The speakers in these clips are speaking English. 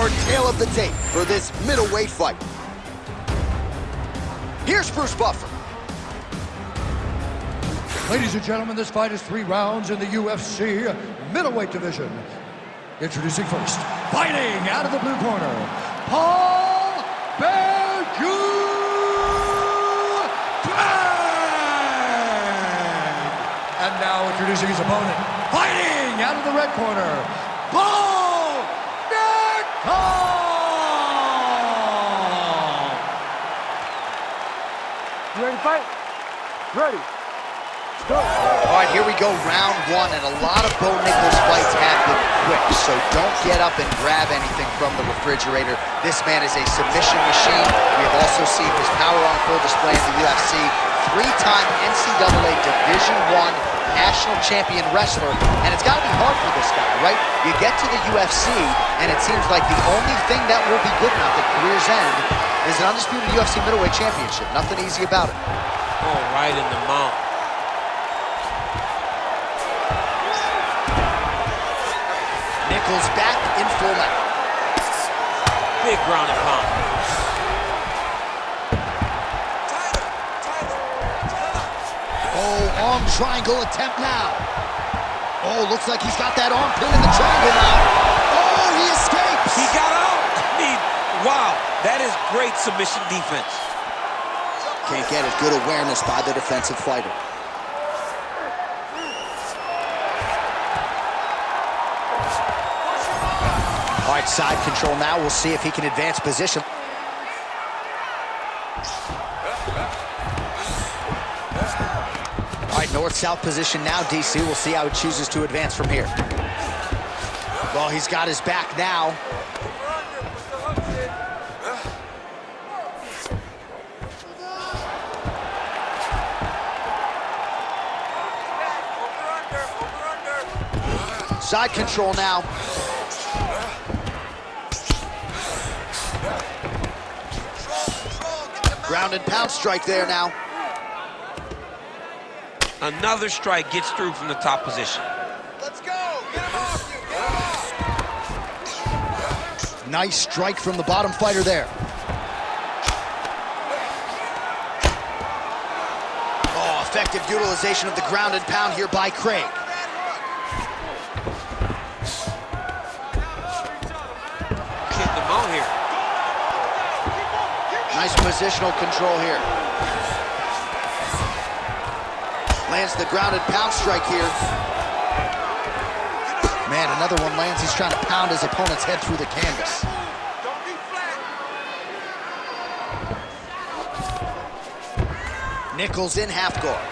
our tale of the tape for this middleweight fight. Here's Bruce Buffer. Ladies and gentlemen, this fight is 3 rounds in the UFC middleweight division. Introducing first, fighting out of the blue corner, Paul Berju. And now introducing his opponent, fighting out of the red corner, Paul Nickel. You ready to fight? Ready. Go. All right, here we go, round 1, and a lot of Bo Nickal fights have been quick, so don't get up and grab anything from the refrigerator. This man is a submission machine. We have also seen his power on full display in the UFC. 3-time NCAA Division I national champion wrestler, and it's got to be hard for this guy, right? You get to the UFC, and it seems like the only thing that will be good enough at career's end is an undisputed UFC middleweight championship. Nothing easy about it. Oh, right in the mount. Nichols back in full mount. Big ground and pound. Oh, arm triangle attempt now. Oh, looks like he's got that arm pin in the triangle now. Oh, he escapes. He got out. I mean, wow, that is great submission defense. Can't get as good awareness by the defensive fighter. All right, side control now. We'll see if he can advance position. All right, north-south position now, DC. We'll see how he chooses to advance from here. Well, he's got his back now. Side control now. Ground and pound strike there now. Another strike gets through from the top position. Let's go. Get him off you. Nice strike from the bottom fighter there. Oh, effective utilization of the ground and pound here by Craig. Kicked him out here. Nice positional control here. Lands the ground and pound strike here. Man, another one lands. He's trying to pound his opponent's head through the canvas. Nichols in half guard.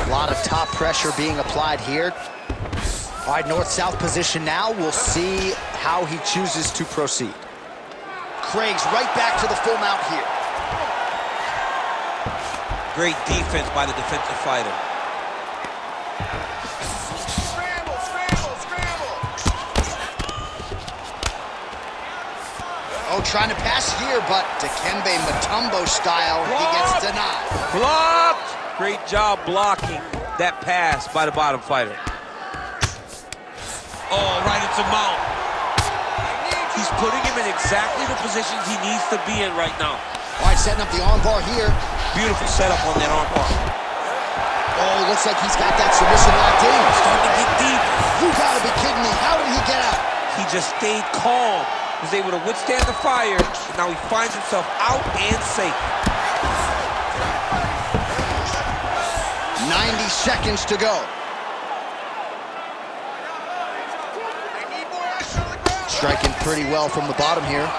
A lot of top pressure being applied here. All right, north-south position now. We'll see how he chooses to proceed. Craig's right back to the full mount here. Great defense by the defensive fighter. Scramble, scramble, scramble. Oh, trying to pass here, but Dikembe Mutombo style, he gets denied. Blocked! Great job blocking that pass by the bottom fighter. Oh, right into mount. He's putting him in exactly the positions he needs to be in right now. All right, setting up the arm bar here. Beautiful setup on that arm bar. Oh, looks like he's got that submission locked in. Starting to get deep. You gotta be kidding me. How did he get out? He just stayed calm. Was able to withstand the fire. And now he finds himself out and safe. 90 seconds to go. Striking pretty well from the bottom here.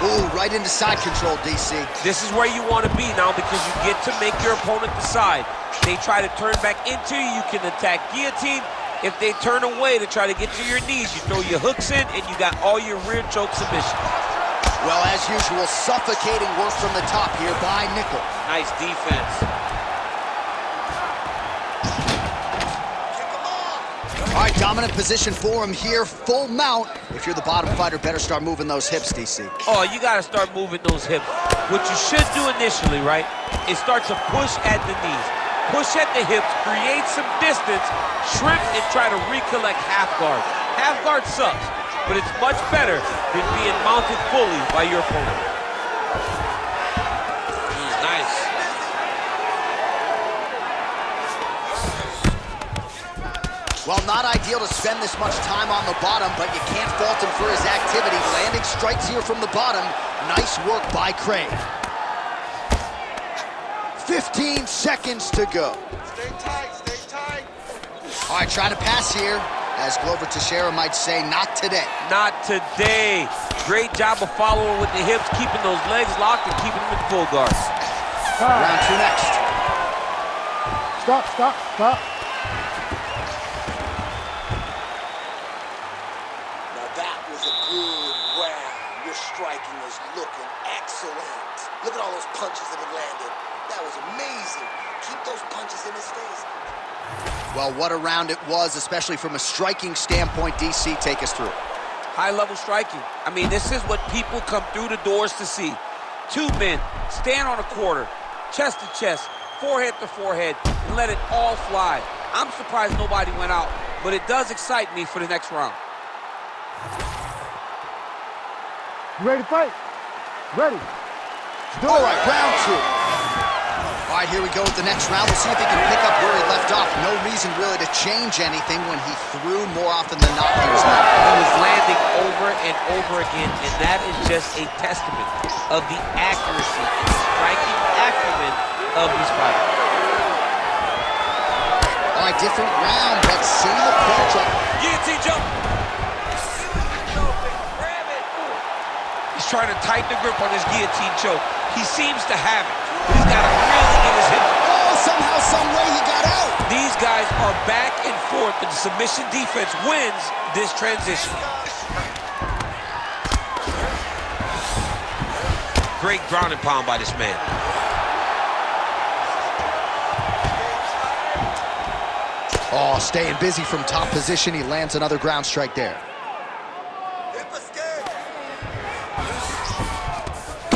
Ooh, right into side control, DC. This is where you want to be now because you get to make your opponent decide. They try to turn back into you, you can attack guillotine. If they turn away to try to get to your knees, you throw your hooks in and you got all your rear choke submissions. Well, as usual, suffocating work from the top here by Nickel. Nice defense. All right, dominant position for him here, full mount. If you're the bottom fighter, better start moving those hips, DC. Oh, you got to start moving those hips. What you should do initially, right, is start to push at the knees. push at the hips, create some distance, shrimp, and try to recollect half guard. Half guard sucks, but it's much better than being mounted fully by your opponent. Nice. Well, not ideal to spend this much time on the bottom, but you can't fault him for his activity. Landing strikes here from the bottom. Nice work by Craig. 15 seconds to go. Stay tight, stay tight. All right, trying to pass here. As Glover Teixeira might say, not today. Not today. Great job of following with the hips, keeping those legs locked and keeping them in full guard. Round two next. Stop, stop, stop. Now that was a good round. Your striking is looking excellent. Look at all those punches that have landed. That was amazing. Keep those punches in his face. Well, what a round it was, especially from a striking standpoint. DC, take us through. High-level striking. I mean, this is what people come through the doors to see. Two men stand on a quarter, chest to chest, forehead to forehead, and let it all fly. I'm surprised nobody went out, but it does excite me for the next round. You ready to fight? Ready. All right, round two. All right, here we go with the next round. We'll see if he can pick up where he left off. No reason really to change anything when he threw more often than not. He was landing over and over again, and that is just a testament of the accuracy and striking acumen of these fighters. All right, different round, but same approach. Guillotine jump. He's trying to tighten the grip on his guillotine choke. He seems to have it, but he's got to really get his hips. Oh, somehow, some way he got out. These guys are back and forth, and the submission defense wins this transition. Great ground and pound by this man. Oh, staying busy from top position. He lands another ground strike there.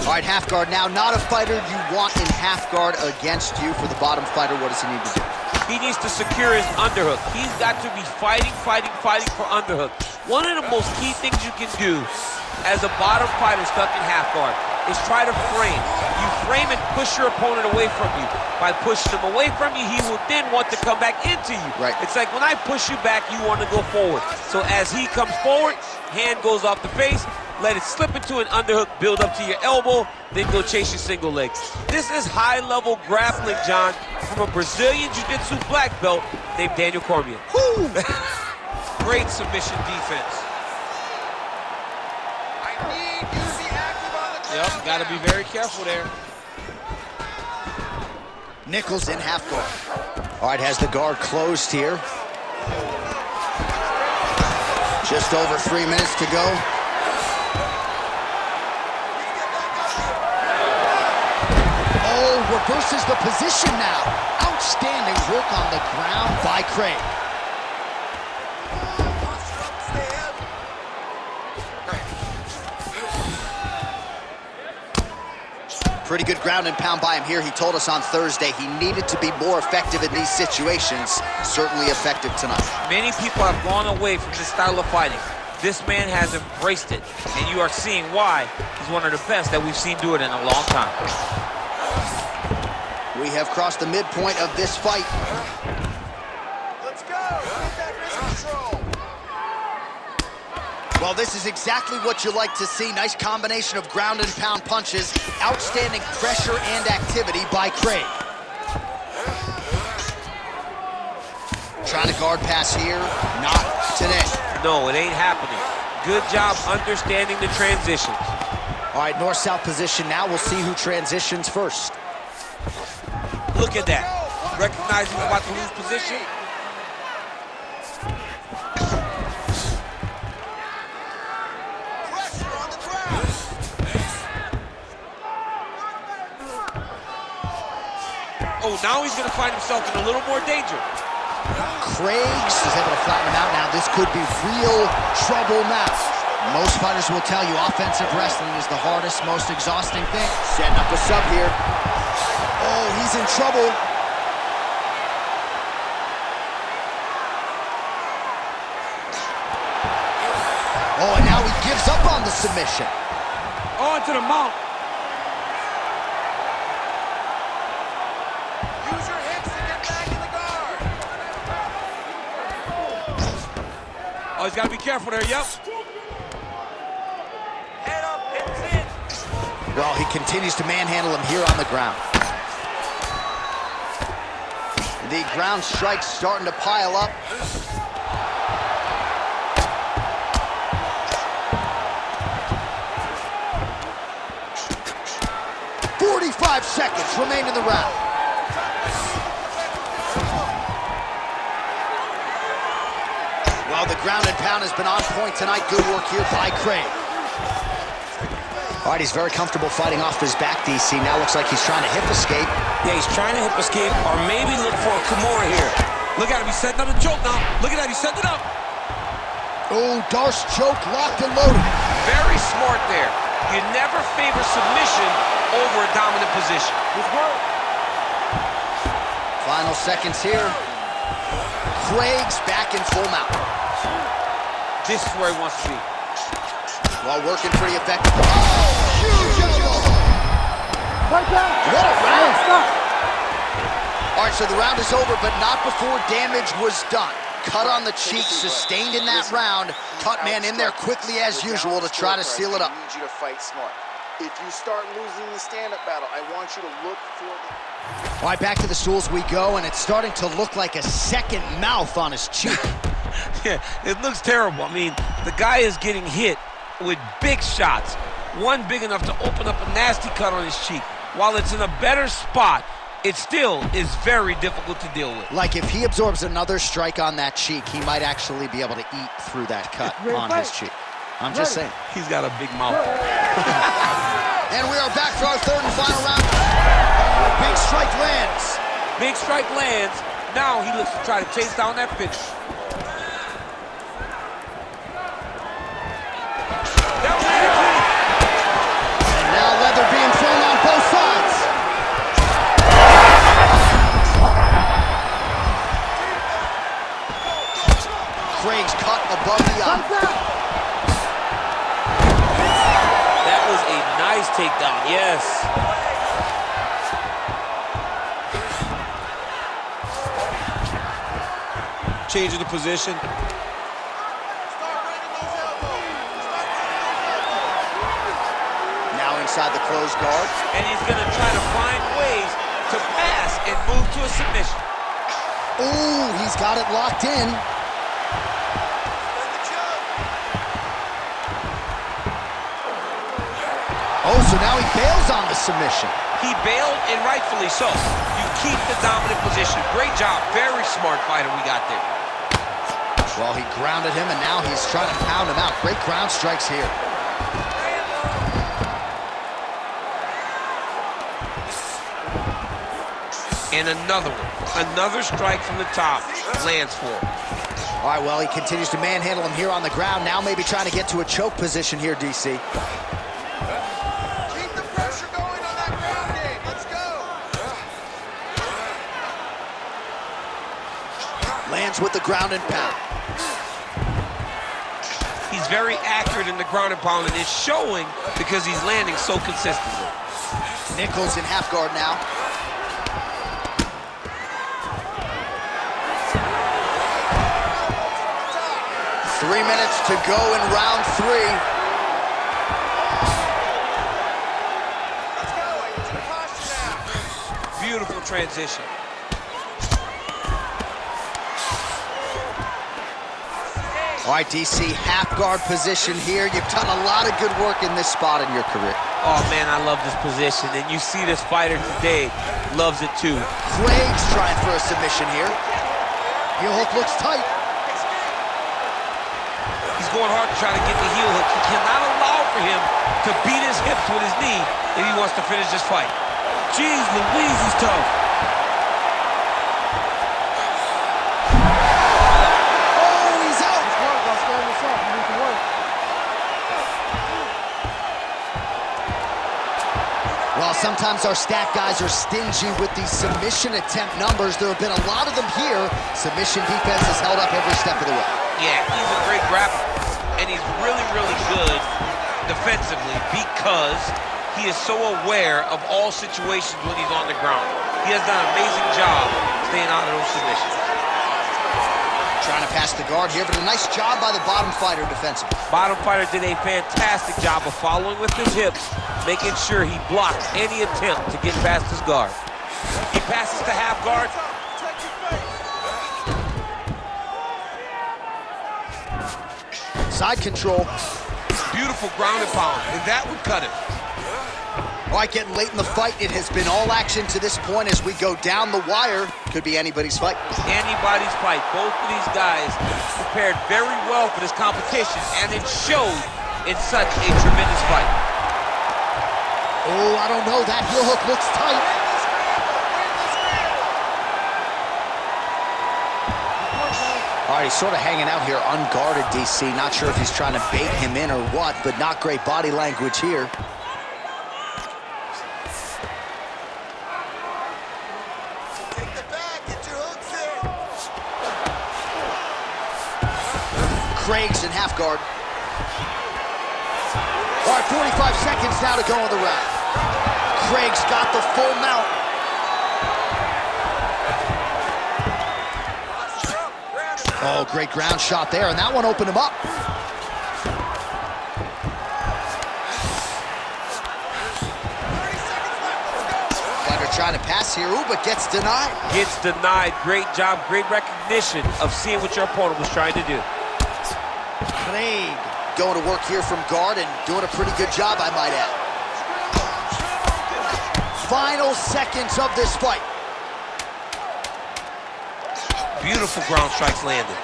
All right, half guard now. Not a fighter you want in half guard against you. For the bottom fighter, what does he need to do? He needs to secure his underhook. He's got to be fighting for underhook. One of the most key things you can do as a bottom fighter stuck in half guard is try to frame. You frame and push your opponent away from you. By pushing him away from you, he will then want to come back into you. Right. It's like when I push you back, you want to go forward. So as he comes forward, hand goes off the face, let it slip into an underhook, build up to your elbow, then go chase your single leg. This is high-level grappling, John, from a Brazilian Jiu-Jitsu black belt named Daniel Cormier. Great submission defense. I need you to be active on the ground. Yep, got to be very careful there. Nichols in half guard. All right, has the guard closed here. Just over 3 minutes to go. Reverses the position now. Outstanding work on the ground by Craig. Pretty good ground and pound by him here. He told us on Thursday he needed to be more effective in these situations. Certainly effective tonight. Many people have gone away from this style of fighting. This man has embraced it, and you are seeing why he's one of the best that we've seen do it in a long time. We have crossed the midpoint of this fight. Let's go. Get that wrist control. Well, this is exactly what you like to see. Nice combination of ground and pound punches. Outstanding pressure and activity by Craig. Trying to guard pass here. Not today. No, it ain't happening. Good job understanding the transitions. All right, north-south position now. We'll see who transitions first. Look at that. Recognizing we're about to lose position. Pressure on the ground. Oh, now he's going to find himself in a little more danger. Craigs is able to flatten him out now. This could be real trouble now. Most fighters will tell you offensive wrestling is the hardest, most exhausting thing. Setting up a sub here. Oh, he's in trouble. Oh, and now he gives up on the submission. On to the mount. Use your hips to get back in the guard. Oh, he's got to be careful there, yep. Head up, hips in. Well, he continues to manhandle him here on the ground. The ground strikes starting to pile up. "45 seconds remain in the round." Well, the ground and pound has been on point tonight. Good work here by Craig. All right, he's very comfortable fighting off his back, DC. Now looks like he's trying to hip escape. Yeah, he's trying to hip escape or maybe look for a Kimura here. Look at him, he's setting up the choke now. Look at that, he's setting it up. Oh, Darce choke locked and loaded. Very smart there. You never favor submission over a dominant position. Good work. Final seconds here. Craig's back in full mount. This is where he wants to be. While working pretty effective. Oh, huge elbow! Right down. What a round! Stop. All right, so the round is over, but not before damage was done. Cut on the cheek, sustained in that round. Cut man in there quickly as usual to try to seal it up. I need you to fight smart. If you start losing the stand-up battle, I want you to look for the... All right, back to the stools we go, and it's starting to look like a second mouth on his cheek. Yeah, it looks terrible. I mean, the guy is getting hit with big shots. One big enough to open up a nasty cut on his cheek. While it's in a better spot, it still is very difficult to deal with. Like if he absorbs another strike on that cheek, he might actually be able to eat through that cut on his cheek. I'm just saying. He's got a big mouth. And we are back for our third and final round. Big strike lands. Big strike lands. Now he looks to try to chase down that finish. And now leather being thrown on both sides. Craig's cut above the eye. That was a nice takedown, yes. Changing the position. Now inside the closed guard. And he's going to try to find ways to pass and move to a submission. Ooh, he's got it locked in. Oh, so now he bails on the submission. He bailed, and rightfully so. You keep the dominant position. Great job. Very smart fighter we got there. Well, he grounded him, and now he's trying to pound him out. Great ground strikes here. And another one. Another strike from the top lands for him. All right, well, he continues to manhandle him here on the ground. Now maybe trying to get to a choke position here, DC. Keep the pressure going on that ground game. Let's go. Lands with the ground and pound. He's very accurate in the ground and pound, and it's showing because he's landing so consistently. Nichols in half guard now. Three minutes to go in round three. Let's go. I need you to posture now. Beautiful transition. All right, DC, half guard position here. You've done a lot of good work in this spot in your career. Oh, man, I love this position, and you see this fighter today loves it too. Craig's trying for a submission here. Heel hook looks tight. He's going hard to try to get the heel hook. He cannot allow for him to beat his hips with his knee if he wants to finish this fight. Jeez Louise, he's tough. Oh, he's out. Well, sometimes our stat guys are stingy with these submission attempt numbers. There have been a lot of them here. Submission defense has held up every step of the way. Yeah, he's a great grappler. and he's really, really good defensively because he is so aware of all situations when he's on the ground. He has done an amazing job staying out of those submissions. Trying to pass the guard here, but a nice job by the bottom fighter defensively. Bottom fighter did a fantastic job of following with his hips, making sure he blocked any attempt to get past his guard. He passes to half guard. Side control. Beautiful ground and pound, and that would cut him. All right, getting late in the fight. It has been all action to this point as we go down the wire. Could be anybody's fight. Anybody's fight. Both of these guys prepared very well for this competition, and it showed in such a tremendous fight. Oh, I don't know. That heel hook looks tight. All right, he's sort of hanging out here unguarded, DC. Not sure if he's trying to bait him in or what, but not great body language here. Craig's in half guard. All right, 45 seconds now to go on the round. Craig's got the full mount. Oh, great ground shot there, and that one opened him up. Fighter trying to pass here, ooh, but gets denied. Gets denied. Great job, great recognition of seeing what your opponent was trying to do. Craig going to work here from guard and doing a pretty good job, I might add. Final seconds of this fight. Beautiful ground strikes landed.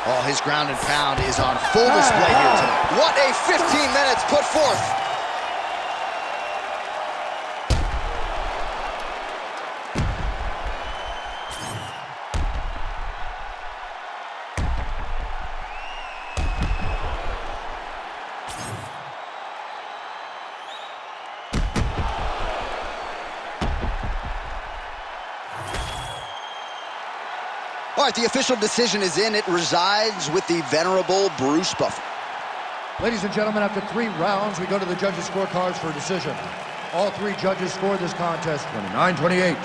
Oh, his ground and pound is on full display here tonight. What a 15 minutes put forth. All right, the official decision is in. It resides with the venerable Bruce Buffer. Ladies and gentlemen, after 3 rounds, we go to the judges' scorecards for a decision. All 3 judges scored this contest 29-28.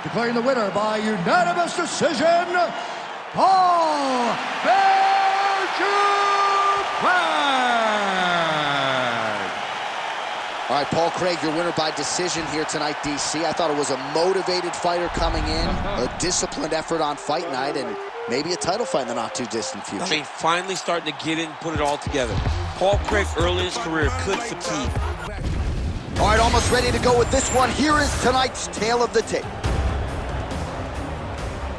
Declaring the winner by unanimous decision, Paul All right, Paul Craig, your winner by decision here tonight, DC. I thought it was a motivated fighter coming in, a disciplined effort on fight night, and maybe a title fight in the not-too-distant future. I mean, finally starting to get in and put it all together. Paul Craig, early in his career, could fatigue. All right, almost ready to go with this one. Here is tonight's tale of the tape.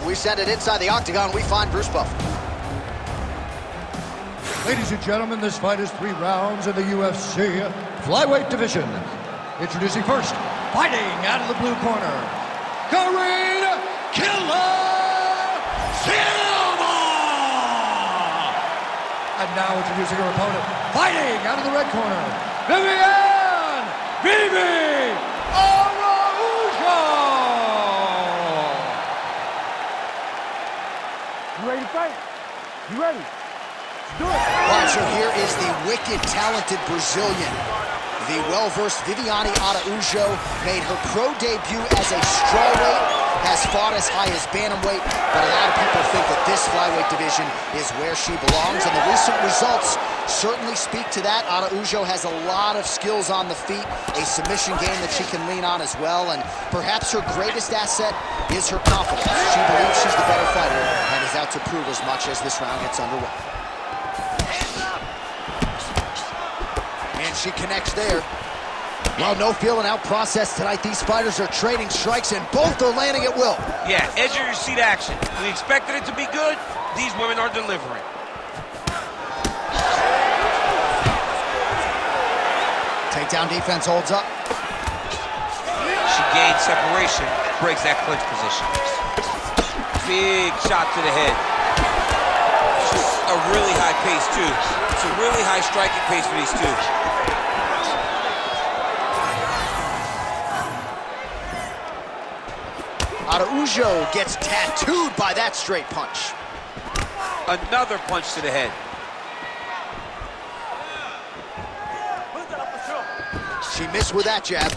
We send it inside the octagon. We find Bruce Buffer. Ladies and gentlemen, this fight is 3 rounds in the UFC flyweight division. Introducing first, fighting out of the blue corner, Kareem Killer Silva! And now introducing her opponent, fighting out of the red corner, Vivian Vivi Araujo! You ready to fight? You ready? Do it. All right, so here is the wicked, talented Brazilian. The well-versed Viviane Araujo made her pro debut as a strawweight, has fought as high as bantamweight, but a lot of people think that this flyweight division is where she belongs, and the recent results certainly speak to that. Araujo has a lot of skills on the feet, a submission game that she can lean on as well, and perhaps her greatest asset is her confidence. She believes she's the better fighter and is out to prove as much as this round gets underway. And she connects there. Well, no feeling-out process tonight. These fighters are trading strikes, and both are landing at will. Yeah, edge of your seat action. We expected it to be good. These women are delivering. Takedown defense holds up. She gained separation, breaks that clinch position. Big shot to the head. A really high pace, too. It's a really high striking pace for these two. Araujo gets tattooed by that straight punch. Another punch to the head. She missed with that jab.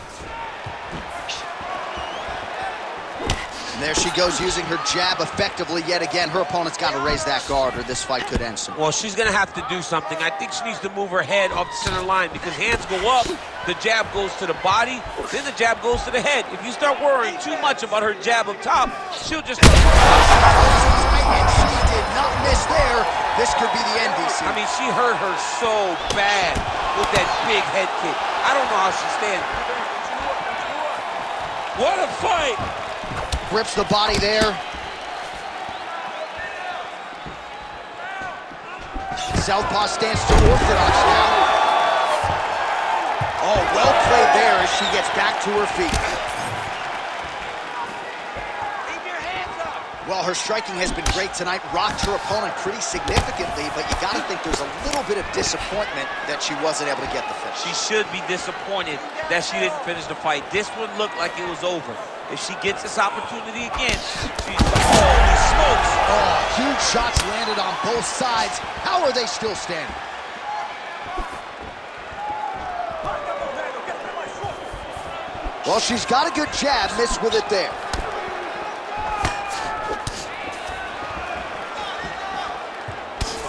And there she goes, using her jab effectively yet again. Her opponent's got to raise that guard or this fight could end soon. Well, she's going to have to do something. I think she needs to move her head off the center line because hands go up, the jab goes to the body, then the jab goes to the head. If you start worrying too much about her jab up top, she'll just... And she did not miss there. This could be the end, DC. I mean, she hurt her so bad with that big head kick. I don't know how she's standing. What a fight! Rips the body there. Southpaw stance to orthodox now. Oh, well played there as she gets back to her feet. Keep your hands up! Well, her striking has been great tonight. Rocked her opponent pretty significantly, but you got to think there's a little bit of disappointment that she wasn't able to get the finish. She should be disappointed that she didn't finish the fight. This one looked like it was over. If she gets this opportunity again, she's... Holy smokes! Oh, huge shots landed on both sides. How are they still standing? Well, she's got a good jab, missed with it there.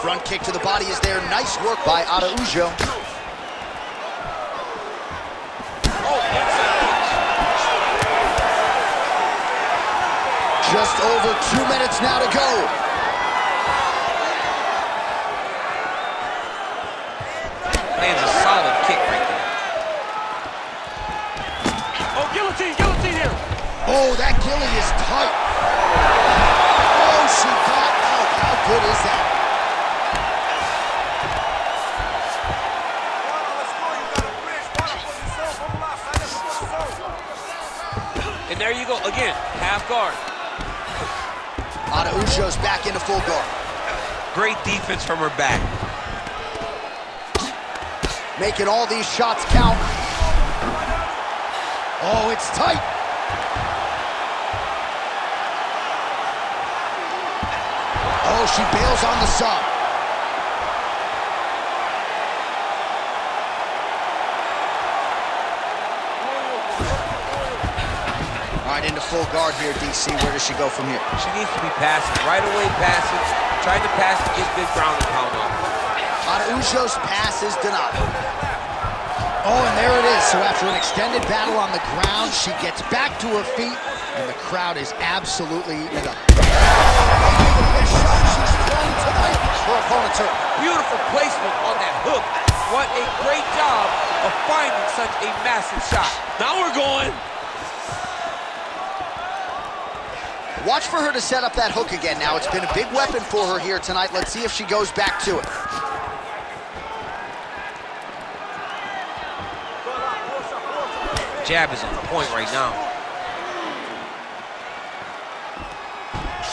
Front kick to the body is there. Nice work by Araujo. Just over 2 minutes now to go. Lands a solid kick right there. Oh, guillotine here. Oh, that gilly is tight. Oh, she got out. How good is that? And there you go, again, half guard. Araujo's back into full guard. Great defense from her back. Making all these shots count. Oh, it's tight. Oh, she bails on the sub. All right, into full guard here, DC. Where does she go from here? She needs to be passing, right away passing, trying to pass to get good ground and pound on. Araujo's pass is denied. Oh, and there it is. So after an extended battle on the ground, she gets back to her feet, and the crowd is absolutely lit up. The best shot she's thrown tonight. Her opponent's hurt. Beautiful placement on that hook. What a great job of finding such a massive shot. Now we're going. Watch for her to set up that hook again now. It's been a big weapon for her here tonight. Let's see if she goes back to it. Jab is on point right now.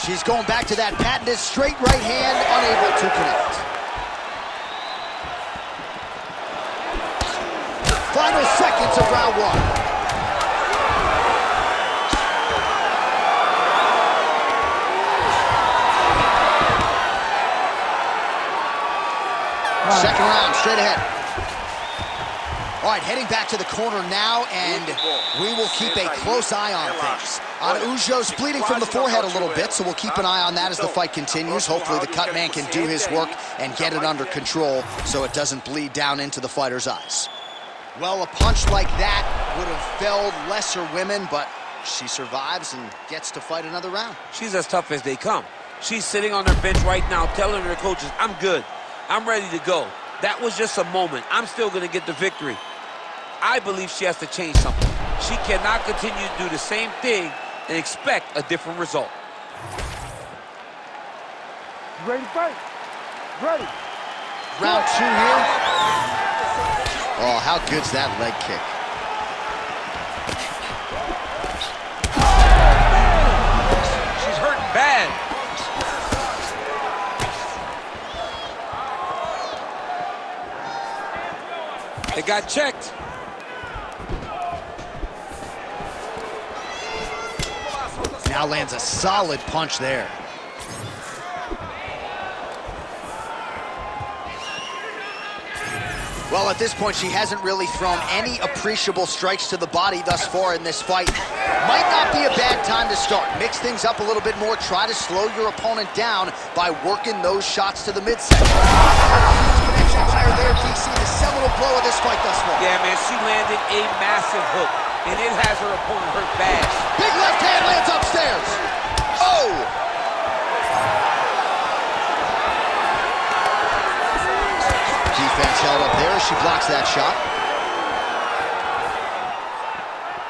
She's going back to that patented straight right hand, unable to connect. Final seconds of round one. Second round, straight ahead. All right, heading back to the corner now, and we will keep a close eye on things. Araujo's bleeding from the forehead a little bit, so we'll keep an eye on that as the fight continues. Hopefully the cut man can do his work and get it under control so it doesn't bleed down into the fighter's eyes. Well, a punch like that would have felled lesser women, but she survives and gets to fight another round. She's as tough as they come. She's sitting on her bench right now telling her coaches, I'm good. I'm ready to go. That was just a moment. I'm still going to get the victory. I believe she has to change something. She cannot continue to do the same thing and expect a different result. You ready to fight? Ready. Round two here. Oh, how good's that leg kick? She's hurting bad. It got checked. Now lands a solid punch there. Well, at this point, she hasn't really thrown any appreciable strikes to the body thus far in this fight. Might not be a bad time to start. Mix things up a little bit more. Try to slow your opponent down by working those shots to the midsection. Connection fire there, DC. The seminal blow of this fight thus far. Yeah, man, she landed a massive hook, and it has her opponent hurt bad. Big left hand lands upstairs. Oh! Defense held up there as she blocks that shot.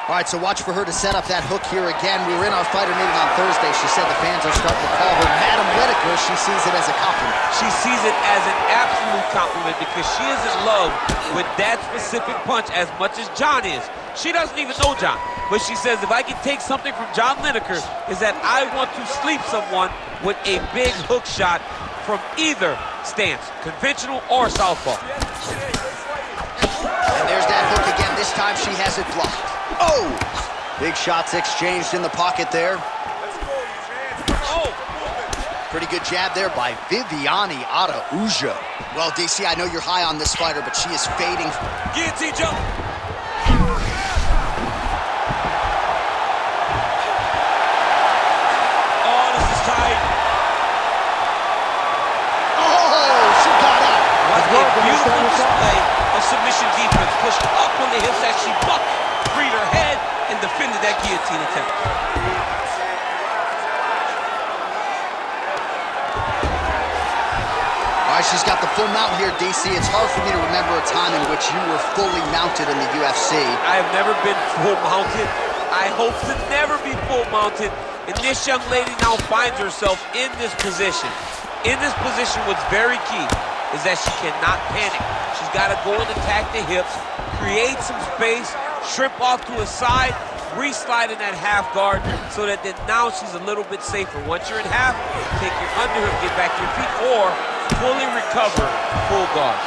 All right, so watch for her to set up that hook here again. We were in our fighter meeting on Thursday. She said the fans are starting to call her Madam Whitaker. She sees it as a compliment. She sees it as an absolute compliment because she is in love with that specific punch as much as John is. She doesn't even know John, but she says if I can take something from John Lineker is that I want to sleep someone with a big hook shot from either stance, conventional or southpaw. And there's that hook again. This time she has it blocked. Oh! Big shots exchanged in the pocket there. Oh! Pretty good jab there by Viviane Araujo. Well, DC, I know you're high on this fighter, but she is fading. Guillotine jump! Oh, this is tight. Oh, she got out. What a beautiful display of submission defense. Pushed up on the hips as she bucked, freed her head, and defended that guillotine attempt. All right, she's got the full mount here, DC. It's hard for me to remember a time in which you were fully mounted in the UFC. I have never been full mounted. I hope to never be full mounted. And this young lady now finds herself in this position. In this position, what's very key is that she cannot panic. She's got to go and attack the hips, create some space, shrimp off to a side, re-slide in that half guard so that then now she's a little bit safer. Once you're in half, take your underhook, get back to your feet, or fully recover full guard.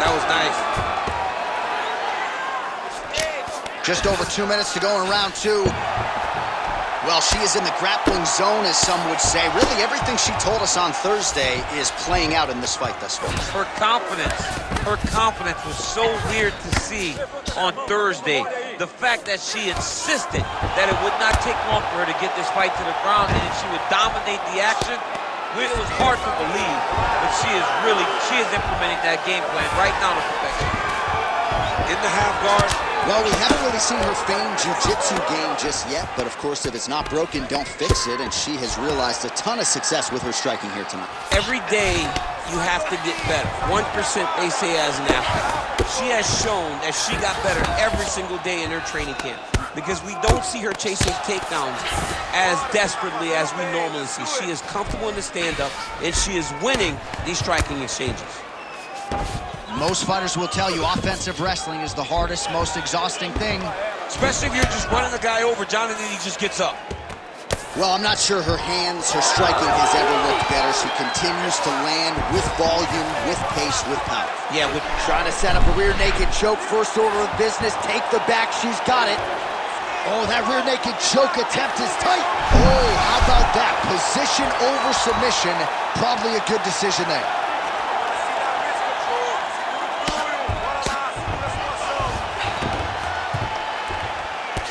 That was nice. Just over 2 minutes to go in round two. Well, she is in the grappling zone, as some would say. Really, everything she told us on Thursday is playing out in this fight thus far. Her confidence was so weird to see on Thursday. The fact that she insisted that it would not take long for her to get this fight to the ground and she would dominate the action, it was hard to believe. But she is implementing that game plan right now to perfection. In the half guard. Well, we haven't really seen her famed jiu-jitsu game just yet, but of course, if it's not broken, don't fix it, and she has realized a ton of success with her striking here tonight. Every day, you have to get better. 1%, they say, as an athlete. She has shown that she got better every single day in her training camp because we don't see her chasing takedowns as desperately as we normally see. She is comfortable in the stand-up, and she is winning these striking exchanges. Most fighters will tell you offensive wrestling is the hardest, most exhausting thing. Especially if you're just running the guy over, John, and then he just gets up. Well, I'm not sure her hands, her striking has ever looked better. She continues to land with volume, with pace, with power. Yeah, trying to set up a rear naked choke. First order of business, take the back, she's got it. Oh, that rear naked choke attempt is tight. Oh, how about that? Position over submission, probably a good decision there.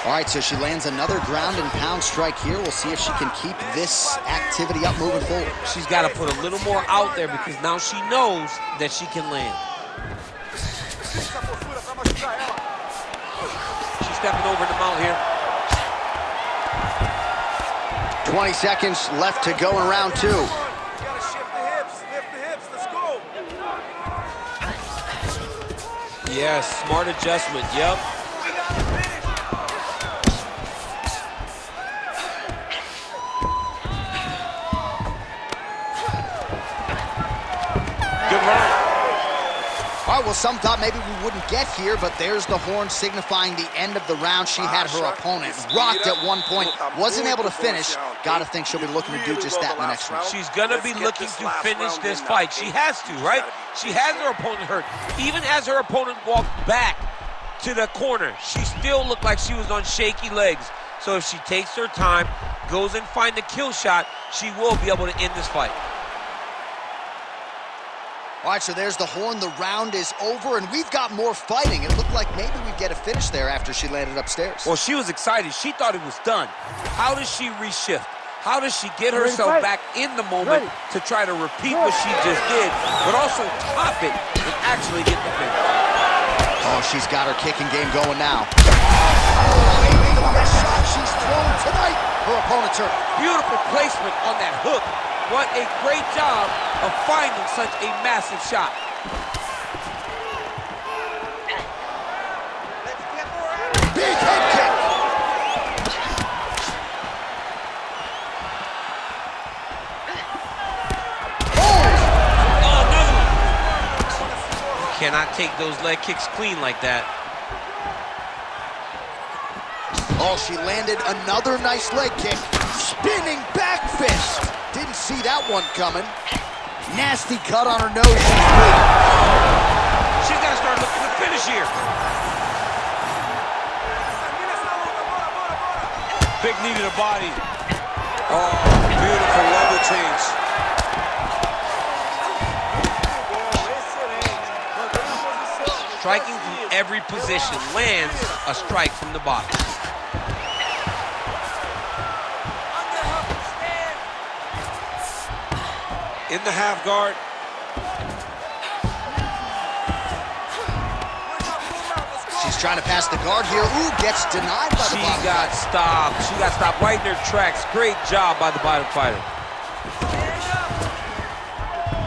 All right, so she lands another ground and pound strike here. We'll see if she can keep this activity up moving forward. She's got to put a little more out there because now she knows that she can land. She's stepping over the mount here. 20 seconds left to go in round two. You gotta shift the hips, let's go. Yes, smart adjustment, yep. All right, well, some thought maybe we wouldn't get here, but there's the horn signifying the end of the round. She had her opponent rocked at one point, wasn't able to finish. Gotta think she'll be looking to do just that in the next round. She's gonna be looking to finish this fight. She has to, right? She has her opponent hurt. Even as her opponent walked back to the corner, she still looked like she was on shaky legs. So if she takes her time, goes and finds a kill shot, she will be able to end this fight. All right, so there's the horn. The round is over, and we've got more fighting. It looked like maybe we'd get a finish there after she landed upstairs. Well, she was excited. She thought it was done. How does she reshift? How does she get herself back in the moment to try to repeat what she just did, but also top it and actually get the finish? Oh, she's got her kicking game going now. Maybe the best shot she's thrown tonight. Her opponent's hurt. Beautiful placement on that hook. What a great job of finding such a massive shot. Big head kick. Oh, another one. You cannot take those leg kicks clean like that. Oh, she landed another nice leg kick. Spinning back fist. Didn't see that one coming. Nasty cut on her nose. She's bleeding. She's got to start looking to finish here. Big knee to the body. Oh, beautiful level change. Striking from every position lands a strike from the bottom. In the half guard. She's trying to pass the guard here. Ooh, gets denied by the bottom. She got stopped. She got stopped right in her tracks. Great job by the bottom fighter.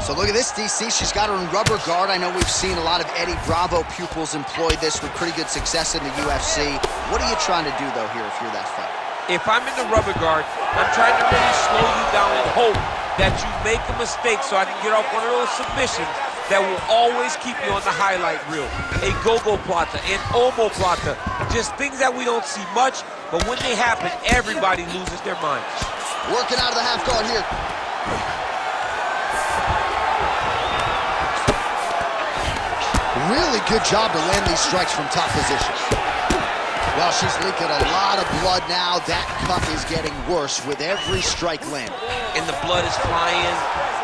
So look at this, DC. She's got her in rubber guard. I know we've seen a lot of Eddie Bravo pupils employ this with pretty good success in the UFC. What are you trying to do, though, here if you're that fighter? If I'm in the rubber guard, I'm trying to really slow you down and hope that you make a mistake so I can get off one of those submissions that will always keep you on the highlight reel. A go-go plata, an omoplata, just things that we don't see much, but when they happen, everybody loses their mind. Working out of the half guard here. Really good job to land these strikes from top position. Well, she's leaking a lot of blood now. That cut is getting worse with every strike landed. And the blood is flying.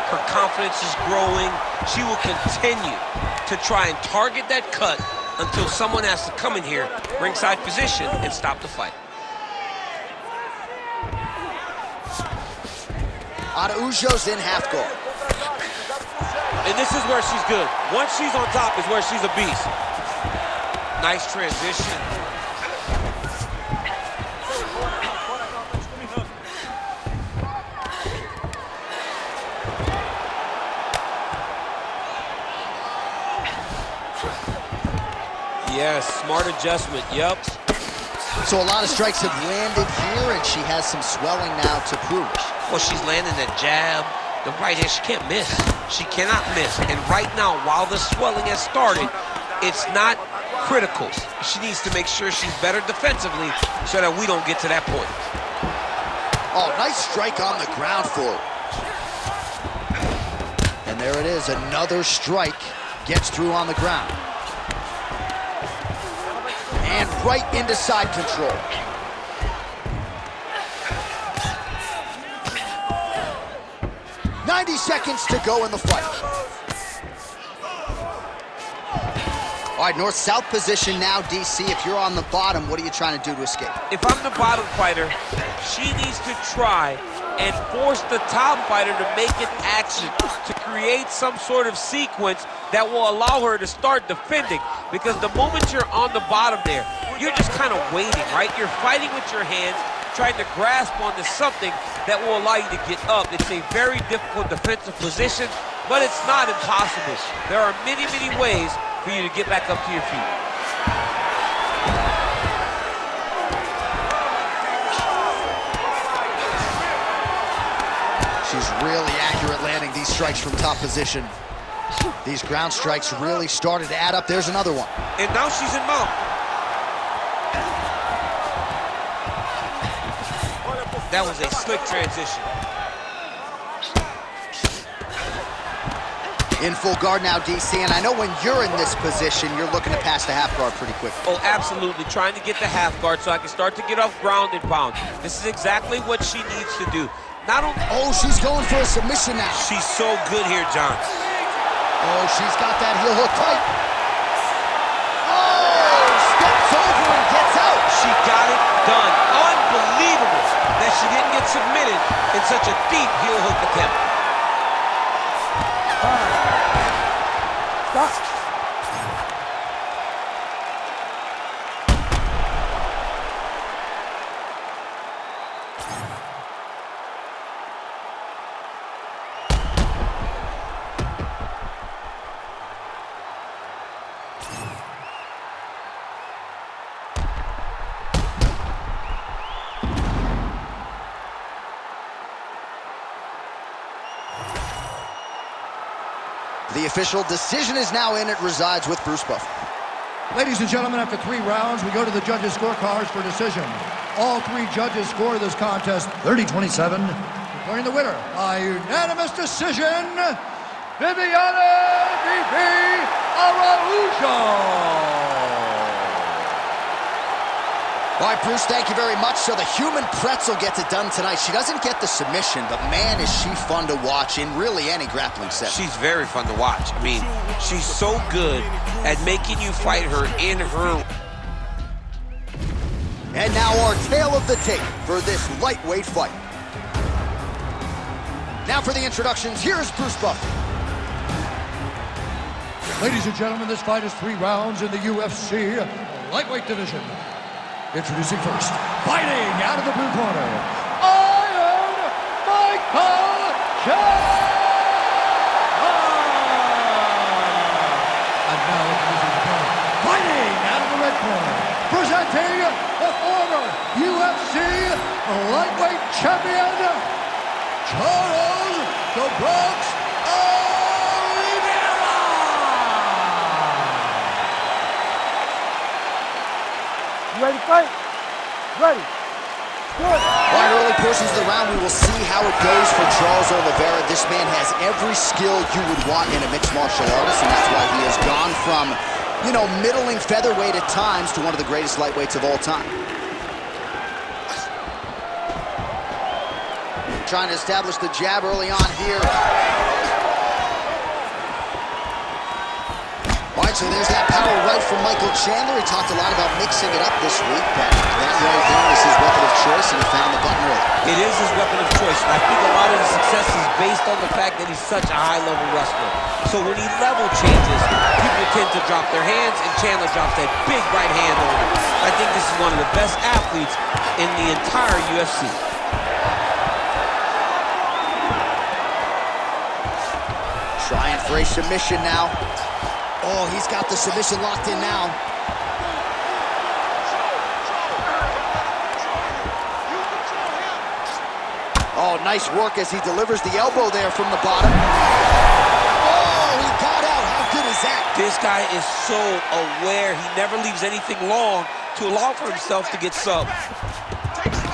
Her confidence is growing. She will continue to try and target that cut until someone has to come in here, ringside position, and stop the fight. Araujo's in half guard. And this is where she's good. Once she's on top is where she's a beast. Nice transition. Yes, smart adjustment, yep. So a lot of strikes have landed here, and she has some swelling now to prove it. Well, she's landing that jab, the right hand, she can't miss. She cannot miss. And right now, while the swelling has started, it's not critical. She needs to make sure she's better defensively so that we don't get to that point. Oh, nice strike on the ground for her. And there it is, another strike gets through on the ground. And right into side control. "90 seconds to go in the fight." All right, north-south position now, DC. If you're on the bottom, what are you trying to do to escape? If I'm the bottom fighter, she needs to try and force the top fighter to make an action, to create some sort of sequence that will allow her to start defending. Because the moment you're on the bottom there, you're just kind of waiting, right? You're fighting with your hands, trying to grasp onto something that will allow you to get up. It's a very difficult defensive position, but it's not impossible. There are many, many ways for you to get back up to your feet. She's really accurate landing these strikes from top position. These ground strikes really started to add up. There's another one. And now she's in mount. That was a slick transition. In full guard now, DC, and I know when you're in this position, you're looking to pass the half guard pretty quickly. Oh, absolutely. Trying to get the half guard so I can start to get off ground and pound. This is exactly what she needs to do. Not only... Oh, she's going for a submission now. She's so good here, John. Oh, she's got that heel hook tight. Oh, steps over and gets out. She got it done. Unbelievable that she didn't get submitted in such a deep heel hook attempt. Stop. The official decision is now in. It resides with Bruce Buffer. Ladies and gentlemen, after 3 rounds, we go to the judges' scorecards for decision. All 3 judges score this contest 30-27, declaring the winner by unanimous decision, Viviana "VP" Araujo. All right, Bruce, thank you very much. So the human pretzel gets it done tonight. She doesn't get the submission, but man, is she fun to watch in really any grappling set. She's very fun to watch. I mean, she's so good at making you fight her in her. And now our tale of the tape for this lightweight fight. Now for the introductions, here's Bruce Buffer. Ladies and gentlemen, this fight is 3 rounds in the UFC lightweight division. Introducing first, fighting out of the blue corner, Iron Michael Chandler! And now introducing the opponent, fighting out of the red corner, presenting the former UFC lightweight champion, Charles "The Bronx" Oliveira! You ready to fight? Ready. Good. All right, early portions of the round, we will see how it goes for Charles Oliveira. This man has every skill you would want in a mixed martial artist, and that's why he has gone from, you know, middling featherweight at times to one of the greatest lightweights of all time. Trying to establish the jab early on here. All right, so there's that power right from Michael Chandler. He talked a lot about mixing it up this week, but that right there is his weapon of choice, and he found the button early. It is his weapon of choice, and I think a lot of his success is based on the fact that he's such a high-level wrestler. So when he level changes, people tend to drop their hands, and Chandler drops that big right hand on him. I think this is one of the best athletes in the entire UFC. Trying for a submission now. Oh, he's got the submission locked in now. Oh, nice work as he delivers the elbow there from the bottom. Oh, he got out. How good is that? This guy is so aware. He never leaves anything long to allow for himself to get subbed.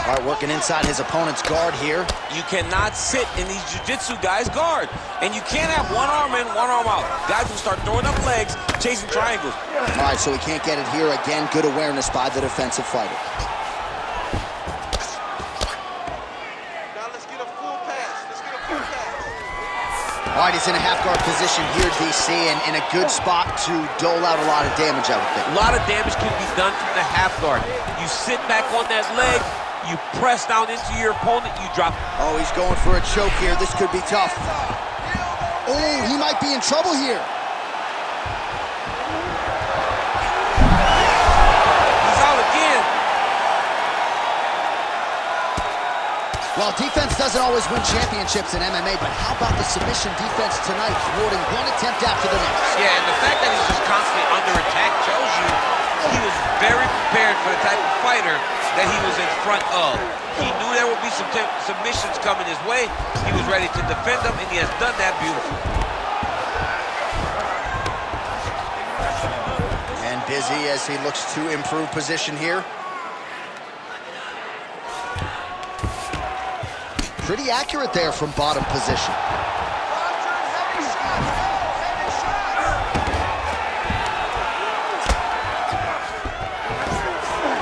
All right, working inside his opponent's guard here. You cannot sit in these jiu-jitsu guys' guard. And you can't have one arm in, one arm out. Guys will start throwing up legs, chasing triangles. All right, so he can't get it here. Again, good awareness by the defensive fighter. Now let's get a full pass. Let's get a full pass. All right, he's in a half-guard position here, DC, and in a good spot to dole out a lot of damage, I would think. A lot of damage can be done from the half guard. You sit back on that leg, you press down into your opponent, you drop. Oh, he's going for a choke here. This could be tough. Oh, he might be in trouble here. He's out again. Well, defense doesn't always win championships in MMA, but how about the submission defense tonight, thwarting one attempt after the next? Yeah, and the fact that he's just constantly under attack tells you he was very prepared for the type of fighter that he was in front of. He knew there would be some submissions coming his way. He was ready to defend them, and he has done that beautifully. And busy as he looks to improve position here. Pretty accurate there from bottom position.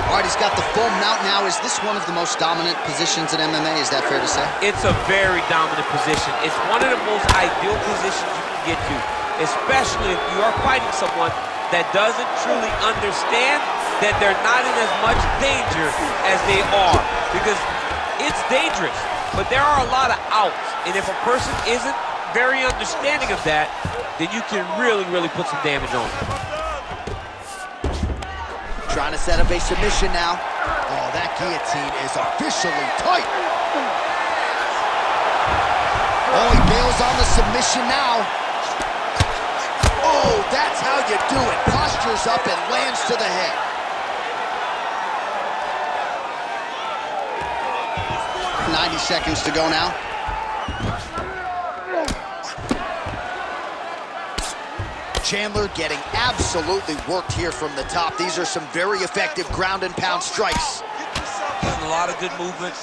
All right, he's got the full mount now. Is this one of the most dominant positions in MMA? Is that fair to say? It's a very dominant position. It's one of the most ideal positions you can get to. especially if you are fighting someone that doesn't truly understand that they're not in as much danger as they are. Because it's dangerous, but there are a lot of outs. And if a person isn't very understanding of that, then you can really, really put some damage on them. Trying to set up a submission now. Oh, that guillotine is officially tight. Oh, he bails on the submission now. Oh, that's how you do it. Postures up and lands to the head. .90 seconds to go now. Chandler getting absolutely worked here from the top. These are some very effective ground and pound strikes. Using a lot of good movement.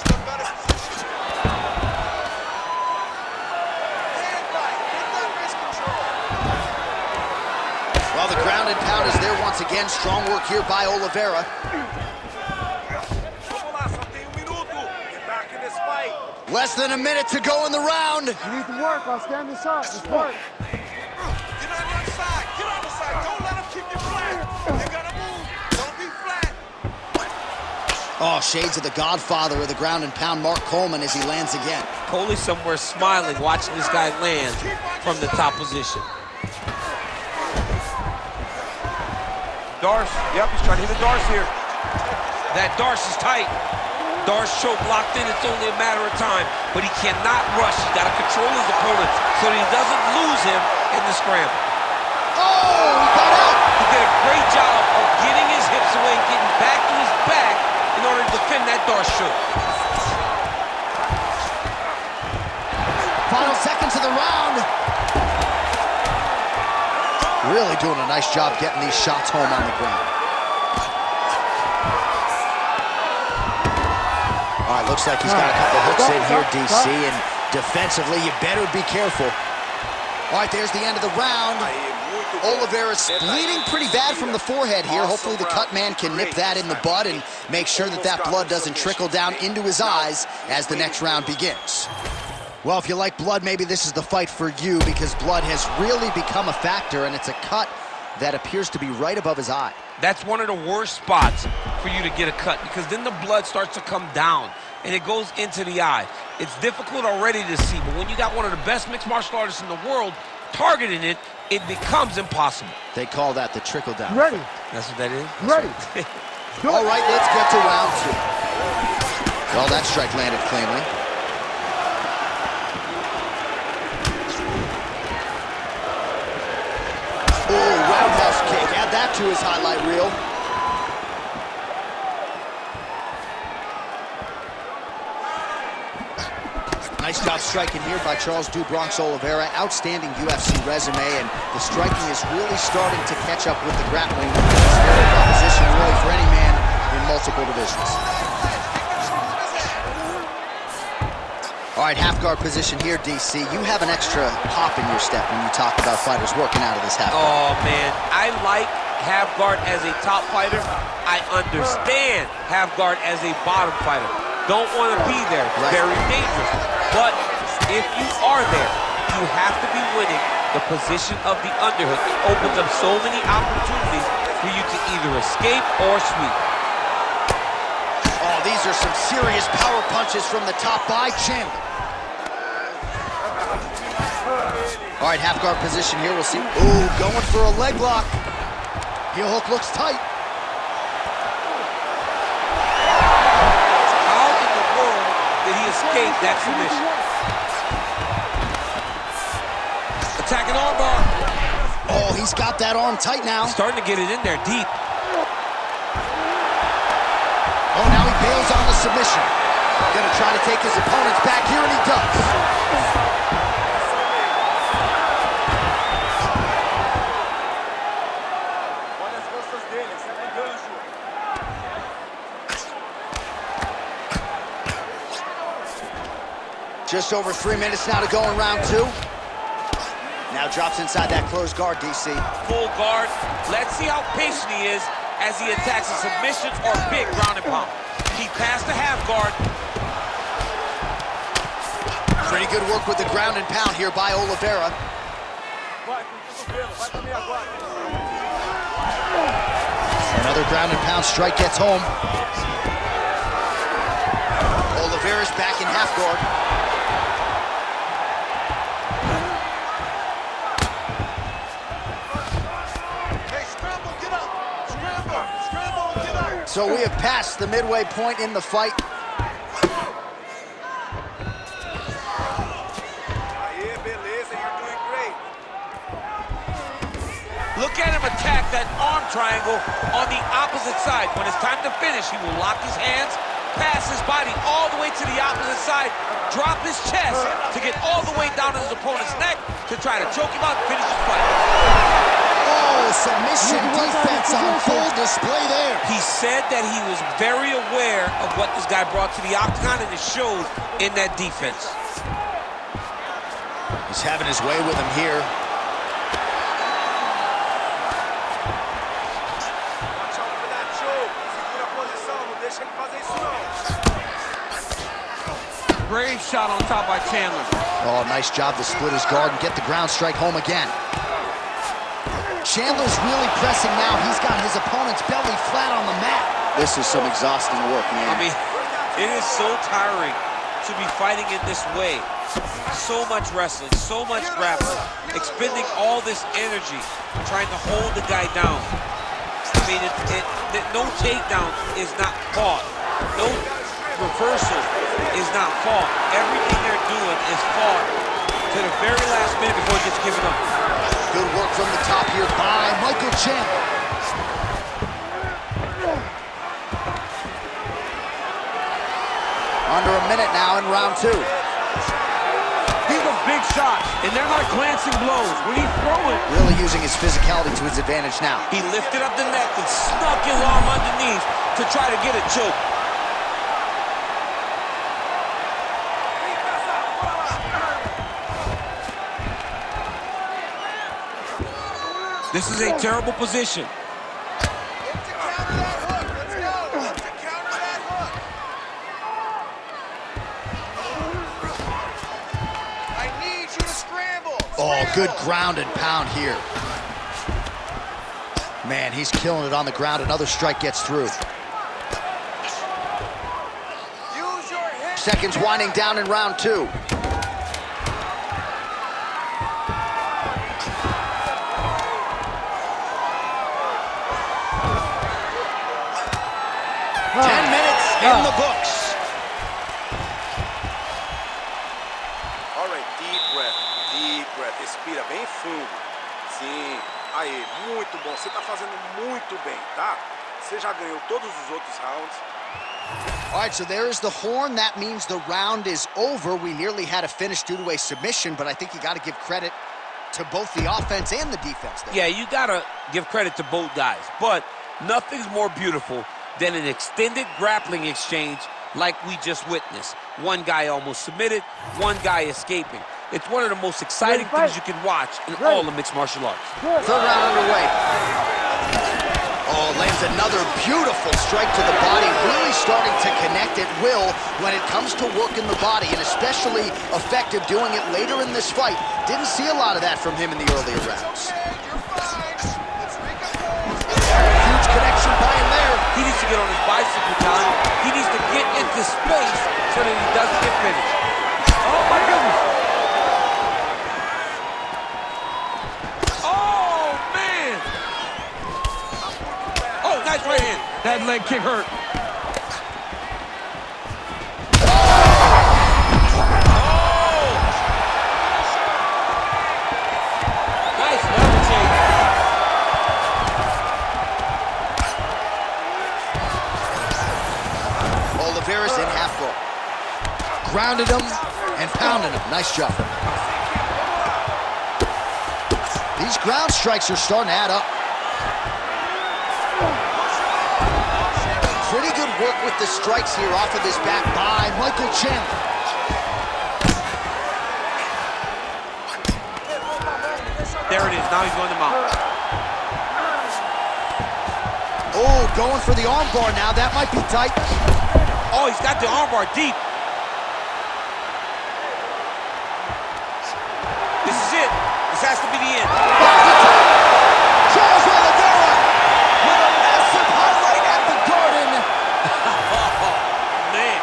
Well, the ground and pound is there once again. Strong work here by Oliveira. Less than a minute to go in the round. You need to work. I'll stand this up. Just work. Get on the side. Get on the side. Don't let him keep you flat. You gotta move. Don't be flat. Oh, shades of the godfather of the ground and pound, Mark Coleman, as he lands again. Coley somewhere smiling, watching this guy land from the top position. Darce, yep, he's trying to hit a Darce here. That Darce is tight. Darce choke locked in, it's only a matter of time, but he cannot rush. He's got to control his opponent so that he doesn't lose him in the scramble. Oh, he got out. He did a great job of getting his hips away and getting back to his back in order to defend that Darce choke. Final seconds of the round. Really doing a nice job getting these shots home on the ground. All right, looks like he's got a couple hooks in here, DC, and defensively, you better be careful. All right, there's the end of the round. Oliveira's bleeding pretty bad from the forehead here. Hopefully the cut man can nip that in the bud and make sure that that blood doesn't trickle down into his eyes as the next round begins. Well, if you like blood, maybe this is the fight for you, because blood has really become a factor, and it's a cut that appears to be right above his eye. That's one of the worst spots for you to get a cut, because then the blood starts to come down and it goes into the eye. It's difficult already to see, but when you got one of the best mixed martial artists in the world targeting it, it becomes impossible. They call that the trickle down. Ready? That's what that is? Ready. All right, let's get to round two. Well, that strike landed cleanly. Oh, roundhouse kick. Add that to his highlight reel. Nice job striking here by Charles Du Bronx Oliveira. Outstanding UFC resume, and the striking is really starting to catch up with the grappling. It's a proposition really for any man in multiple divisions. All right, half guard position here, DC. You have an extra pop in your step when you talk about fighters working out of this half guard. Oh, man, I like half guard as a top fighter. I understand half guard as a bottom fighter. Don't want to be there. Right. Very dangerous. But if you are there, you have to be winning the position of the underhook. It opens up so many opportunities for you to either escape or sweep. Oh, these are some serious power punches from the top by Chandler. All right, half guard position here. We'll see. Ooh, going for a leg lock. Heel hook looks tight. How in the world did he escape that submission? Attacking armbar. Oh, he's got that arm tight now. Starting to get it in there deep. Oh, now he bails on the submission. Gonna try to take his opponents back here, and he does. Just over 3 minutes now to go in round two. Now drops inside that closed guard, DC. Full guard. Let's see how patient he is as he attacks a submission or big ground and pound. He passed the half guard. Pretty good work with the ground and pound here by Oliveira. Vai com o cotovelo, vai comigo agora. Another ground and pound strike gets home. Oliveira's back in half guard. Hey, scramble, get up! Scramble, get up! So we have passed the midway point in the fight. Aê, beleza, you're doing great. Look at him attack that arm triangle on the opposite side. When it's time to finish, he will lock his hands, pass his body all the way to the opposite side, drop his chest to get all the way down to his opponent's neck to try to choke him out and finish his fight. Oh, submission defense on full display there. He said that he was very aware of what this guy brought to the octagon, and it showed in that defense. He's having his way with him here. Watch out for that choke. Segura a posição, não deixa ele fazer isso não. Great shot on top by Chandler. Oh, nice job to split his guard and get the ground strike home again. Chandler's really pressing now. He's got his opponent's belly flat on the mat. This is some exhausting work, man. I mean, it is so tiring to be fighting in this way. So much wrestling, so much grappling, expending all this energy trying to hold the guy down. I mean, no takedown is not fought. No reversal is not fought. Everything they're doing is fought to the very last minute before it gets given up. Good work from the top here by Michael Chandler. Under a minute now in round two. These are big shots, and they're not glancing blows. When he's throwing, Really using his physicality to his advantage now. he lifted up the neck and snuck his arm underneath to try to get a choke. This is a terrible position. Look to counter that hook. Let's go. Look to counter that hook. I need you to scramble. Oh, good Scramble. ground and pound here. Man, he's killing it on the ground. Another strike gets through. Use your hip. Seconds winding down in round two. In the books. All right, deep breath. Respira bem fundo. Sim, aí, muito bom. Você tá fazendo muito bem, tá? Você já ganhou todos os outros rounds. All right, so there is the horn. That means the round is over. We nearly had a finish due to a submission, but I think you got to give credit to both the offense and the defense there. Yeah, you gotta give credit to both guys, but nothing's more beautiful than an extended grappling exchange like we just witnessed. One guy almost submitted, one guy escaping. It's one of the most exciting things you can watch in all of mixed martial arts. Third round underway. Oh, lands another beautiful strike to the body, really starting to connect at will when it comes to working the body, and especially effective doing it later in this fight. Didn't see a lot of that from him in the earlier rounds. Huge connection by him there. He needs to get on his bicycle, John. He needs to get into space so that he doesn't get finished. Oh, my goodness. Oh, man. Oh, nice right hand. That leg kick hurt. Nice level change. Oliveira's in half guard. Grounded him and pounded him. Nice job. These ground strikes are starting to add up. Pretty good work with the strikes here off of his back by Michael Chandler. There it is. Now he's going to mount. Oh, going for the armbar now. That might be tight. Oh, he's got the armbar deep. This is it. This has to be the end. Charles Oliveira with a massive highlight at the Garden. Man.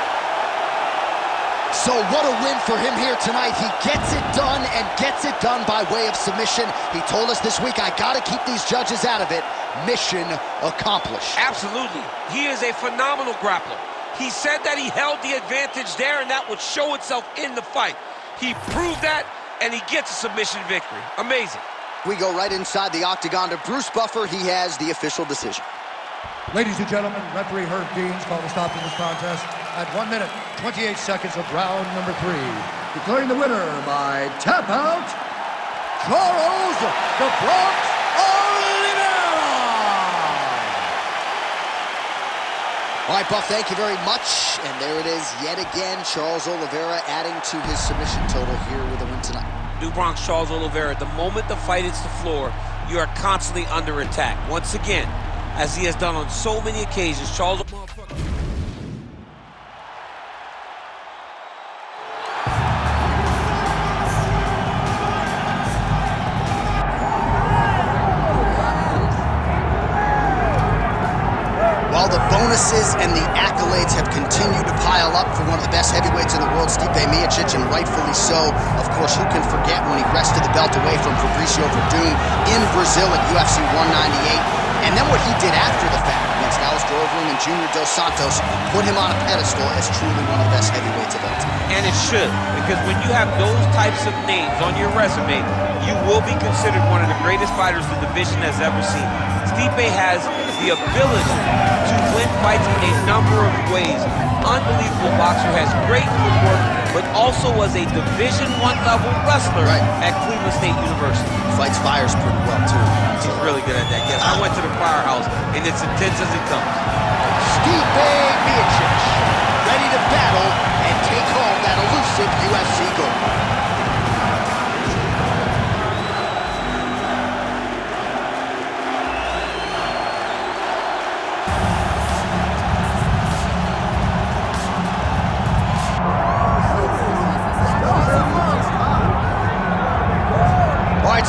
So what a win for him here tonight. He gets it done and gets it done by way of submission. He told us this week, I gotta keep these judges out of it. Mission accomplished. Absolutely. He is a phenomenal grappler. He said that he held the advantage there and that would show itself in the fight. He proved that and he gets a submission victory. Amazing. We go right inside the octagon to Bruce Buffer. He has the official decision. Ladies and gentlemen, referee Herb Dean's called a stop to this contest at 1 minute, 28 seconds of round number 3. Declaring the winner by tap out, Charles the Bronx Oliveira! All right, Buff, thank you very much. And there it is yet again, Charles Oliveira adding to his submission total here with a win tonight. New Bronx Charles Oliveira, the moment the fight hits the floor, you are constantly under attack. Once again, as he has done on so many occasions, Charles... While the bonuses and the accolades have continued to pile up for one of the best heavyweights in the world, Stipe Miocic, and rightfully so. Of course, who can forget when he wrested the belt away from Fabricio Verdun in Brazil at UFC 198? And then what he did after the fact against Alistair Overeem and Junior Dos Santos put him on a pedestal as truly one of the best heavyweights of all time. And it should, because when you have those types of names on your resume, you will be considered one of the greatest fighters the division has ever seen. Stipe has the ability to win fights in a number of ways. Unbelievable boxer, has great footwork, but also was a Division I level wrestler at Cleveland State University. Fights fires pretty well, too. He's really good at that. Yes, I went to the firehouse, and it's intense as it comes. Stipe Miocic, ready to battle and take home that elusive UFC gold.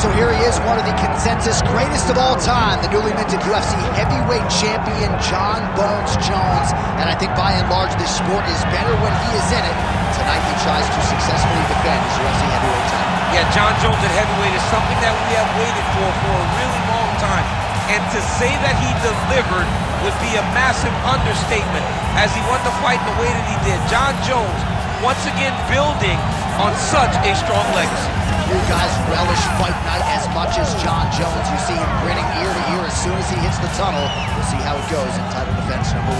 So here he is, one of the consensus greatest of all time, the newly minted UFC heavyweight champion, John Bones Jones. And I think by and large, this sport is better when he is in it. Tonight he tries to successfully defend his UFC heavyweight title. Yeah, John Jones at heavyweight is something that we have waited for a really long time. And to say that he delivered would be a massive understatement as he won the fight the way that he did. John Jones, once again, building on such a strong legacy. You guys relish fight night as much as John Jones. You see him grinning ear to ear as soon as he hits the tunnel. We'll see how it goes in title defense number 1.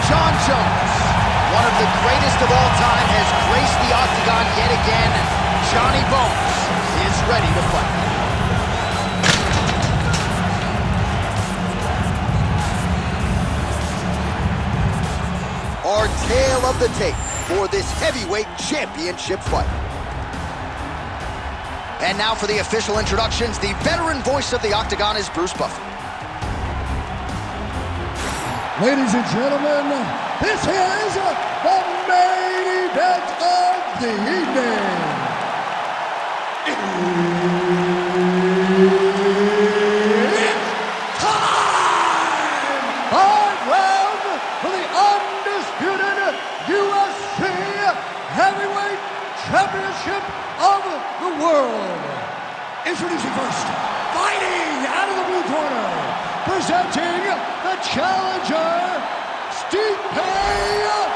John Jones, one of the greatest of all time, has graced the octagon yet again. Johnny Bones is ready to fight. Our tale of the tape for this heavyweight championship fight. And now for the official introductions, the veteran voice of the octagon is Bruce Buffer. Ladies and gentlemen, this is the main event of the evening. It's time! 5 rounds for the undisputed UFC Heavyweight Championship of the world. Introducing first, fighting out of the blue corner, presenting the challenger, Stipe Miocic.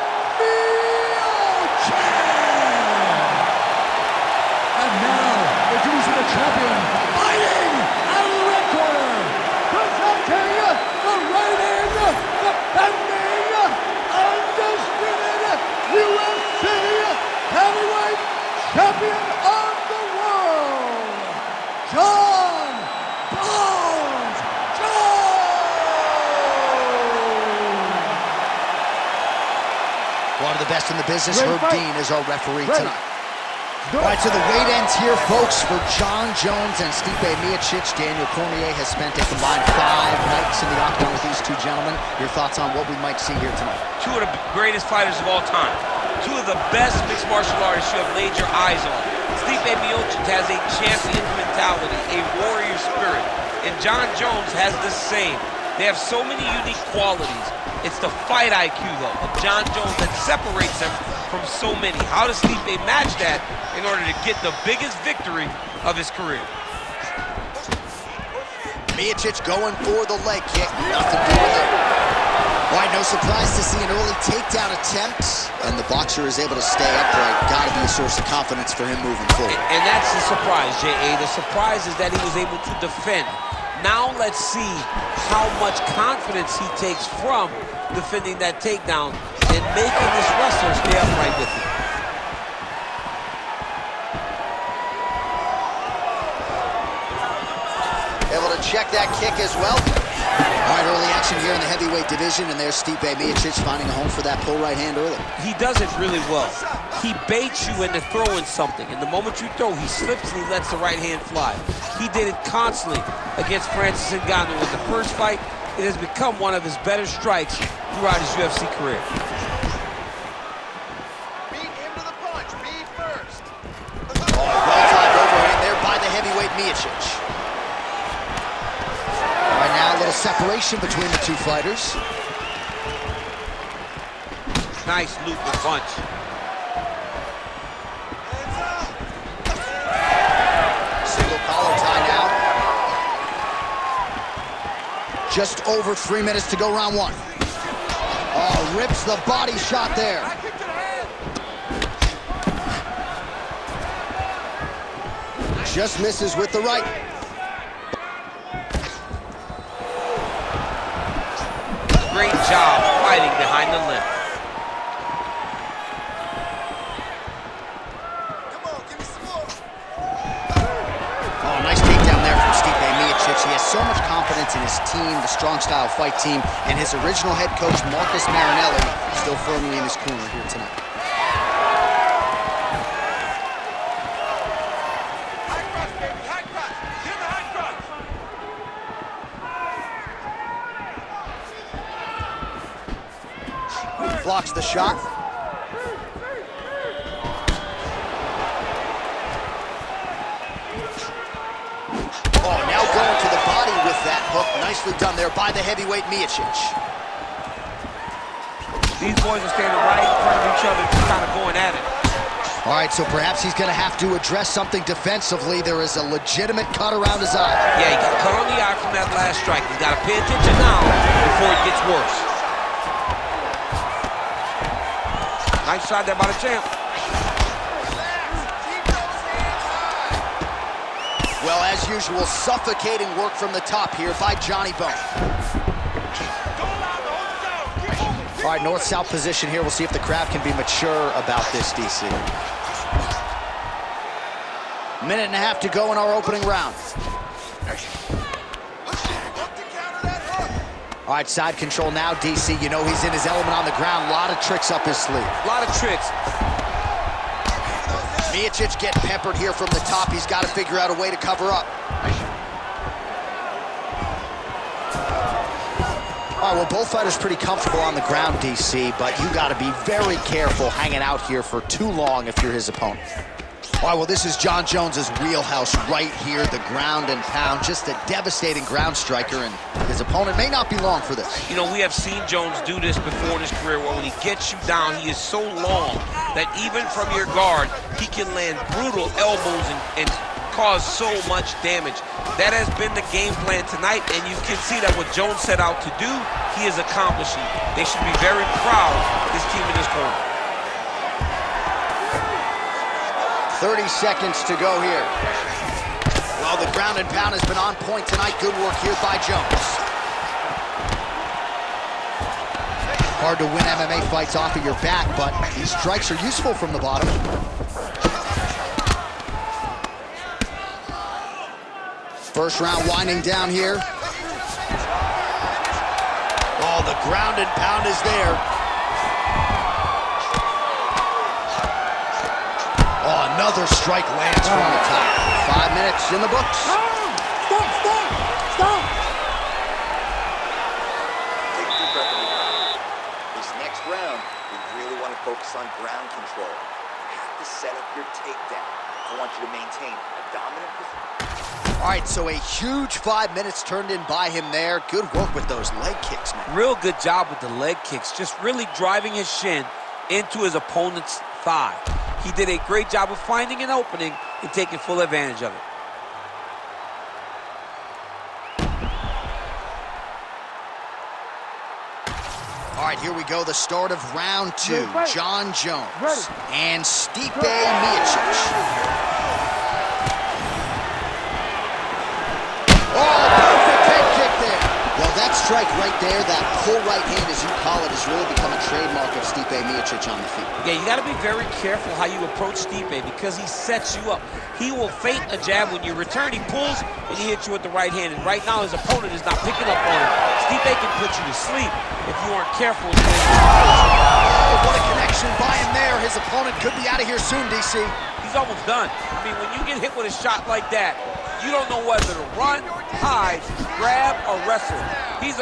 And now, introducing the champion, fighting out of the red corner, presenting the reigning, defending, undisputed UFC Heavyweight Champion of the world, John Bones Jones! One of the best in the business, Herb Dean, is our referee tonight. All right, so the weight ends here, folks, for John Jones and Stipe Miocic. Daniel Cormier has spent a combined 5 nights strikes in the octagon with these two gentlemen. Your thoughts on what we might see here tonight? Two of the greatest fighters of all time. Two of the best mixed martial artists you have laid your eyes on. Stipe Miocic has a champion's mentality, a warrior spirit, and John Jones has the same. They have so many unique qualities. It's the fight IQ, though, of John Jones that separates them from so many. How does Stipe match that in order to get the biggest victory of his career? Miocic going for the leg kick. Nothing doing there. All right, no surprise to see an early takedown attempt, and the boxer is able to stay upright. Got to be a source of confidence for him moving forward. And that's the surprise, J.A. The surprise is that he was able to defend. Now let's see how much confidence he takes from defending that takedown and making this wrestler stay upright with him. Able to check that kick as well. All right, early action here in the heavyweight division, and there's Stipe Miocic finding a home for that pull right hand early. He does it really well. He baits you into throwing something, and the moment you throw, he slips and he lets the right hand fly. He did it constantly against Francis Ngannou in the first fight. It has become one of his better strikes throughout his UFC career. Beat him to the punch. Be first. Oh, well-timed overhand there by the heavyweight Miocic. All right, now a little separation between the two fighters. Nice looping punch. Single collar tie now. Just over 3 minutes to go, round one. Oh, rips the body shot there. Just misses with the right. Great job fighting behind the limb. Oh, nice takedown there from Stipe Miocic. He has so much confidence in his team, the Strong Style Fight team, and his original head coach, Marcus Marinelli, still firmly in his corner here tonight. Blocks the shot. Oh, now going to the body with that hook. Nicely done there by the heavyweight Miocic. These boys are standing right in front of each other, just kind of going at it. All right, so perhaps he's going to have to address something defensively. There is a legitimate cut around his eye. Yeah, he got cut on the eye from that last strike. He's got to pay attention now before it gets worse. Nice shot there by the champ. Well, as usual, suffocating work from the top here by Johnny Bone. All right, north-south position here. We'll see if the crowd can be mature about this, DC. Minute and a half to go in our opening round. All right, side control now, DC. You know he's in his element on the ground. A lot of tricks up his sleeve. A lot of tricks. Miocic getting peppered here from the top. He's got to figure out a way to cover up. All right, well, both fighters pretty comfortable on the ground, DC, but you got to be very careful hanging out here for too long if you're his opponent. All right, well, this is John Jones's wheelhouse right here, the ground and pound. Just a devastating ground striker, and his opponent may not be long for this. You know, we have seen Jones do this before in his career, where when he gets you down, he is so long that even from your guard, he can land brutal elbows and cause so much damage. That has been the game plan tonight, and you can see that what Jones set out to do, he is accomplishing. They should be very proud of this team in this corner. 30 seconds to go here. Well, the ground and pound has been on point tonight. Good work here by Jones. Hard to win MMA fights off of your back, but these strikes are useful from the bottom. First round winding down here. Oh, the ground and pound is there. Oh, another strike lands from the top. 5 minutes in the books. Stop! focus on ground control. You have to set up your takedown. I want you to maintain a dominant position. All right, so a huge 5 minutes turned in by him there. Good work with those leg kicks, man. Real good job with the leg kicks, just really driving his shin into his opponent's thigh. He did a great job of finding an opening and taking full advantage of it. All right, here we go, the start of round 2. John Jones and Stipe Miocic. Oh, perfect head kick there. Well, that strike right there, that full right hand, as you call it, has really become a trademark of Stipe Miocic on the field. Yeah, you got to be very careful how you approach Stipe because he sets you up. He will feint a jab when you return. He pulls and he hits you with the right hand. And right now, his opponent is not picking up on it. Stipe can put you to sleep if you aren't careful. Oh, what a connection by him there. His opponent could be out of here soon, DC. He's almost done. I mean, when you get hit with a shot like that, you don't know whether to run, hide, grab, or wrestle. He's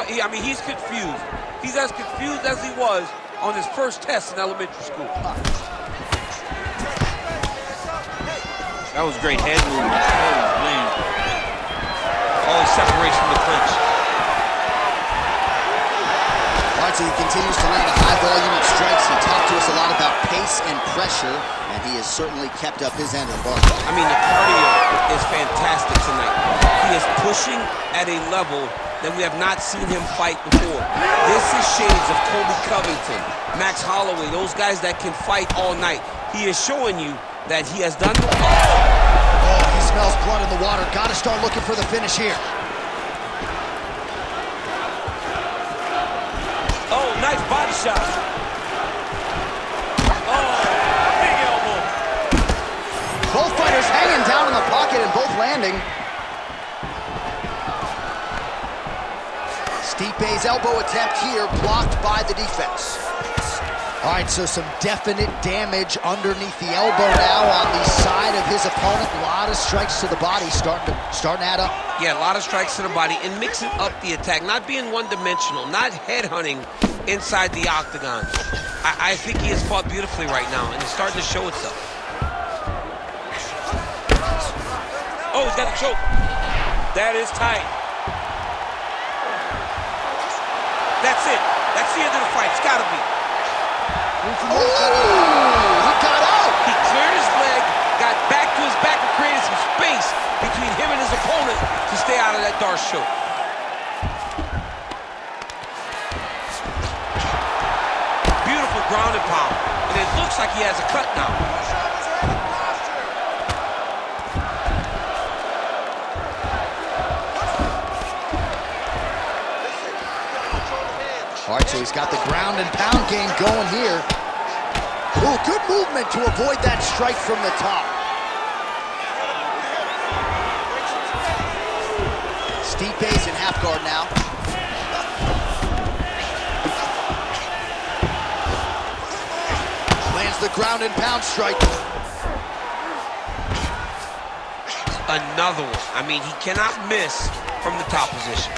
confused. He's as confused as he was on his first test in elementary school. That was great head movement. Oh, he separates from the clinch. All right, so he continues to land a high volume of strikes. He talked to us a lot about pace and pressure, and he has certainly kept up his end of the bargain. I mean, the cardio is fantastic tonight. He is pushing at a level that we have not seen him fight before. This is shades of Kobe Covington, Max Holloway, those guys that can fight all night. He is showing you that he has done the... Oh, he smells blood in the water. Got to start looking for the finish here. Oh, nice body shot. Oh, big elbow. Both fighters hanging down in the pocket and both landing. Stipe's elbow attempt here blocked by the defense. All right, so some definite damage underneath the elbow now on the side of his opponent. A lot of strikes to the body starting to add up. Yeah, a lot of strikes to the body and mixing up the attack, not being one-dimensional, not headhunting inside the octagon. I think he has fought beautifully right now, and it's starting to show itself. Oh, he's got a choke. That is tight. That's it. That's the end of the fight. It's got to be. Oh, he got out. He cleared his leg, got back to his back, and created some space between him and his opponent to stay out of that Darce choke. Beautiful ground and pound. And it looks like he has a cut now. All right, so he's got the ground and pound game going here. Oh, good movement to avoid that strike from the top. Stipe's in half guard now. Lands the ground and pound strike. Another one. I mean, he cannot miss from the top position.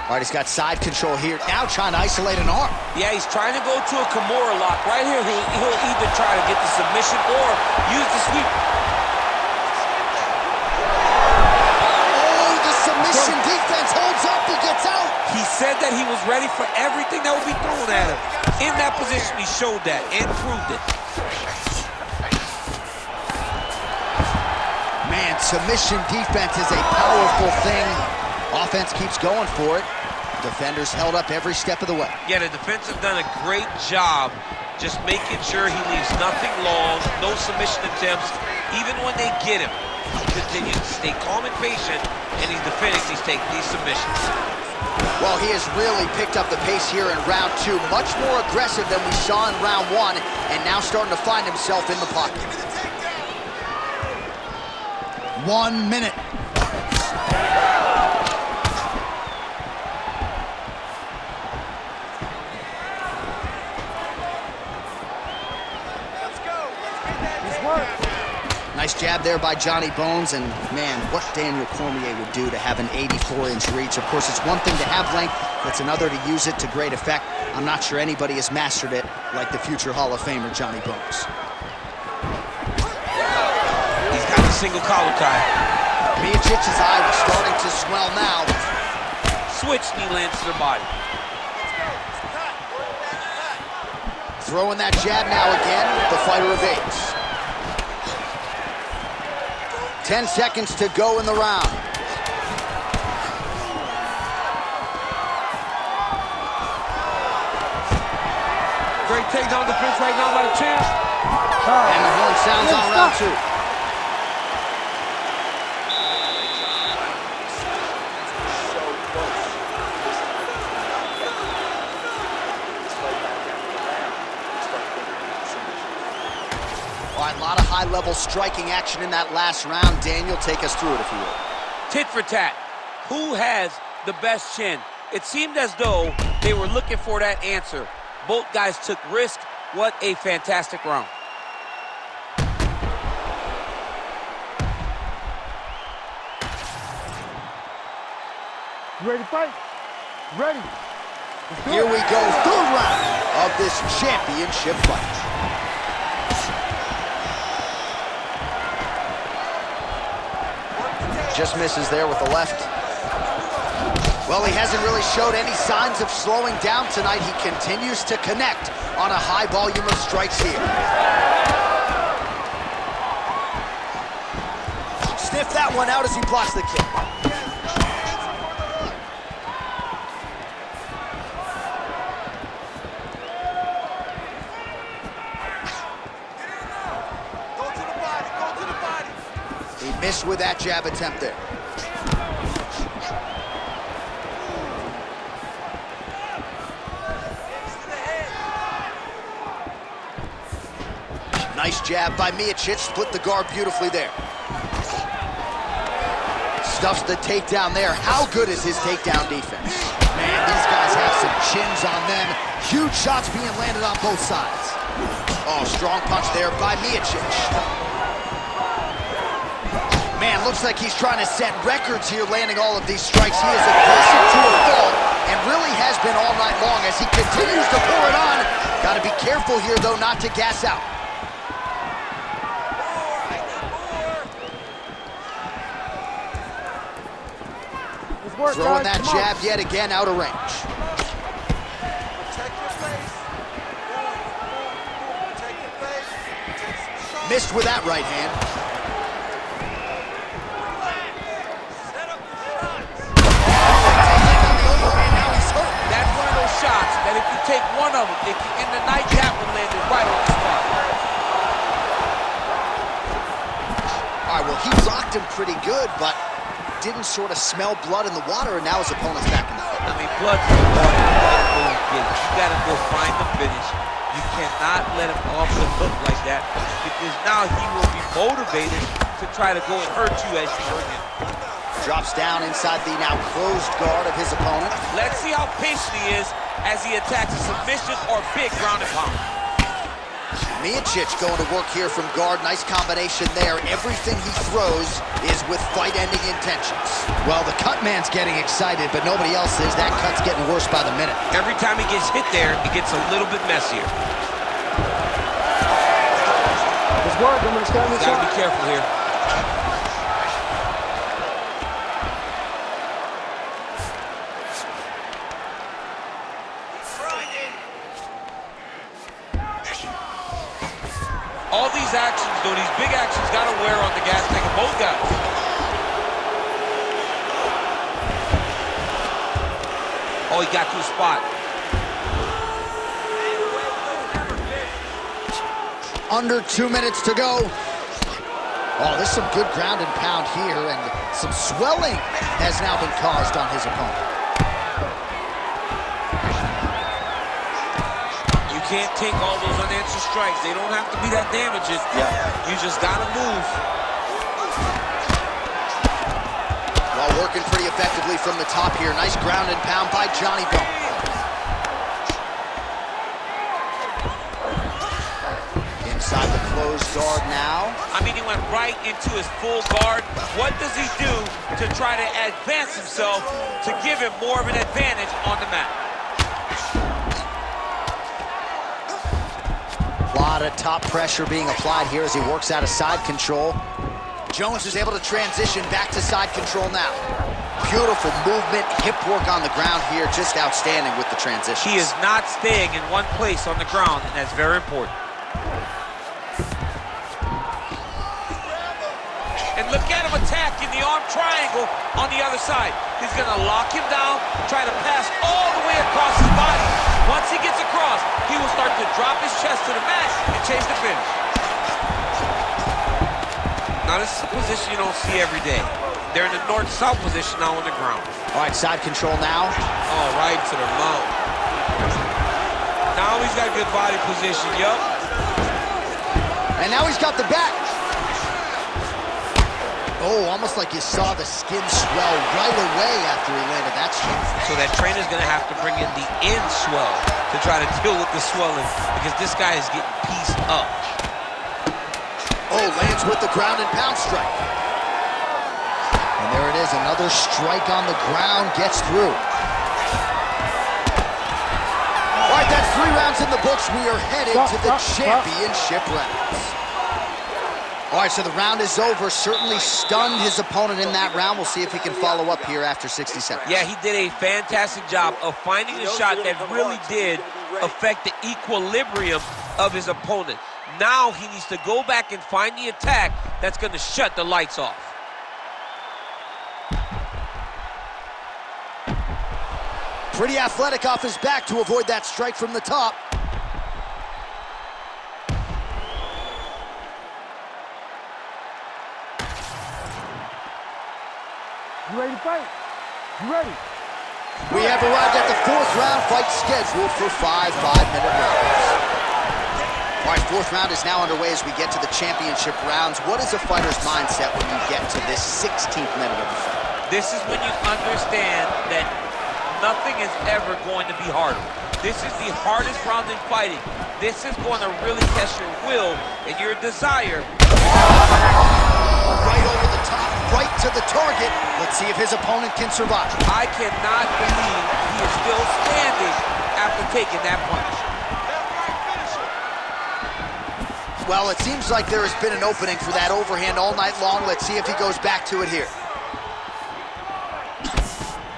All right, he's got side control here. Now trying to isolate an arm. Yeah, he's trying to go to a Kimura lock. Right here, he'll either try to get the submission or use the sweep. Oh, the submission defense holds up. He gets out. He said that he was ready for everything that would be thrown at him. In that position, he showed that and proved it. Man, submission defense is a powerful thing. Offense keeps going for it. Defenders held up every step of the way. Yeah, the defense have done a great job just making sure he leaves nothing long, no submission attempts. Even when they get him, he continues to stay calm and patient, and he's defending, he's taking these submissions. Well, he has really picked up the pace here in round 2. Much more aggressive than we saw in round 1, and now starting to find himself in the pocket. 1 minute. Nice jab jab there by Johnny Bones, and man, what Daniel Cormier would do to have an 84-inch reach. Of course, it's one thing to have length, it's another to use it to great effect. I'm not sure anybody has mastered it like the future Hall of Famer Johnny Bones. He's got a single collar tie. Miocic's eye was starting to swell now. Switch knee lands to the body. Throwing that jab now again, the fighter evades. 10 seconds to go in the round. Great takedown defense right now by the champ. And the horn sounds on round 2. All right, a lot of high-level striking action in that last round. Daniel, take us through it, if you will. Tit for tat. Who has the best chin? It seemed as though they were looking for that answer. Both guys took risk. What a fantastic round. You ready to fight? Ready. Here we go, third round of this championship fight. Just misses there with the left. Well, he hasn't really showed any signs of slowing down tonight. He continues to connect on a high volume of strikes here. Sniff that one out as he blocks the kick. He missed with that jab attempt there. Nice jab by Miocic, split the guard beautifully there. Stuffs the takedown there. How good is his takedown defense? Man, these guys have some chins on them. Huge shots being landed on both sides. Oh, strong punch there by Miocic. Man, looks like he's trying to set records here, landing all of these strikes. He is aggressive to a fault and really has been all night long as he continues to pour it on. Got to be careful here, though, not to gas out. Throwing that jab yet again out of range. Missed with that right hand. That's one of those shots that if you take one of them, if you in the night, that one landed right on the spot. All right, well, he rocked him pretty good, but didn't sort of smell blood in the water, and now his opponent's back in the fight. I mean, blood's in the water. You gotta go find the finish. You cannot let him off the hook like that, because now he will be motivated to try to go and hurt you as you hurt him. Drops down inside the now closed guard of his opponent. Let's see how patient he is as he attacks a submission or big ground and pound. Miocic going to work here from guard. Nice combination there. Everything he throws is with fight-ending intentions. Well, the cut man's getting excited, but nobody else is. That cut's getting worse by the minute. Every time he gets hit there, it gets a little bit messier. It's work. I'm going to stand this Gotta up. be careful here. All these actions, though, these big actions gotta wear on the gas tank of both guys. Oh, he got to a spot. Under 2 minutes to go. Oh, there's some good ground and pound here, and some swelling has now been caused on his opponent. You can't take all those unanswered strikes. They don't have to be that damaging. Yeah. You just gotta move. Well, working pretty effectively from the top here. Nice ground and pound by Johnny Bones. inside the closed guard now. I mean, he went right into his full guard. What does he do to try to advance himself to give him more of an advantage on the mat? A lot of top pressure being applied here as he works out of side control. Jones is able to transition back to side control now. Beautiful movement, hip work on the ground here, just outstanding with the transition. He is not staying in one place on the ground, and that's very important. And look at him attacking the arm triangle on the other side. He's gonna lock him down, try to pass all the way across his body. Once he gets across, he will start to drop his chest to the mat and chase the finish. Now this is a position you don't see every day. They're in the north-south position now on the ground. All right, side control now. Oh, right to the mount. Now he's got good body position, yup. And now he's got the back. Oh, almost like you saw the skin swell right away after he landed that shot. So that trainer's gonna have to bring in the end swell to try to deal with the swelling because this guy is getting pieced up. Oh, lands with the ground and pound strike. And there it is, another strike on the ground, gets through. All right, that's 3 rounds in the books. We are headed to the championship rounds. All right, so the round is over. Certainly stunned his opponent in that round. We'll see if he can follow up here after 60 seconds. Yeah, he did a fantastic job of finding a shot that really did affect the equilibrium of his opponent. Now he needs to go back and find the attack that's going to shut the lights off. Pretty athletic off his back to avoid that strike from the top. You ready to fight? You ready? We have arrived at the 4th round fight scheduled for 5 5-minute rounds. All right, 4th round is now underway as we get to the championship rounds. What is a fighter's mindset when you get to this 16th minute of the fight? This is when you understand that nothing is ever going to be harder. This is the hardest round in fighting. This is going to really test your will and your desire. Right over the top, right to the target. Let's see if his opponent can survive. I cannot believe he is still standing after taking that punch. Well, it seems like there has been an opening for that overhand all night long. Let's see if he goes back to it here.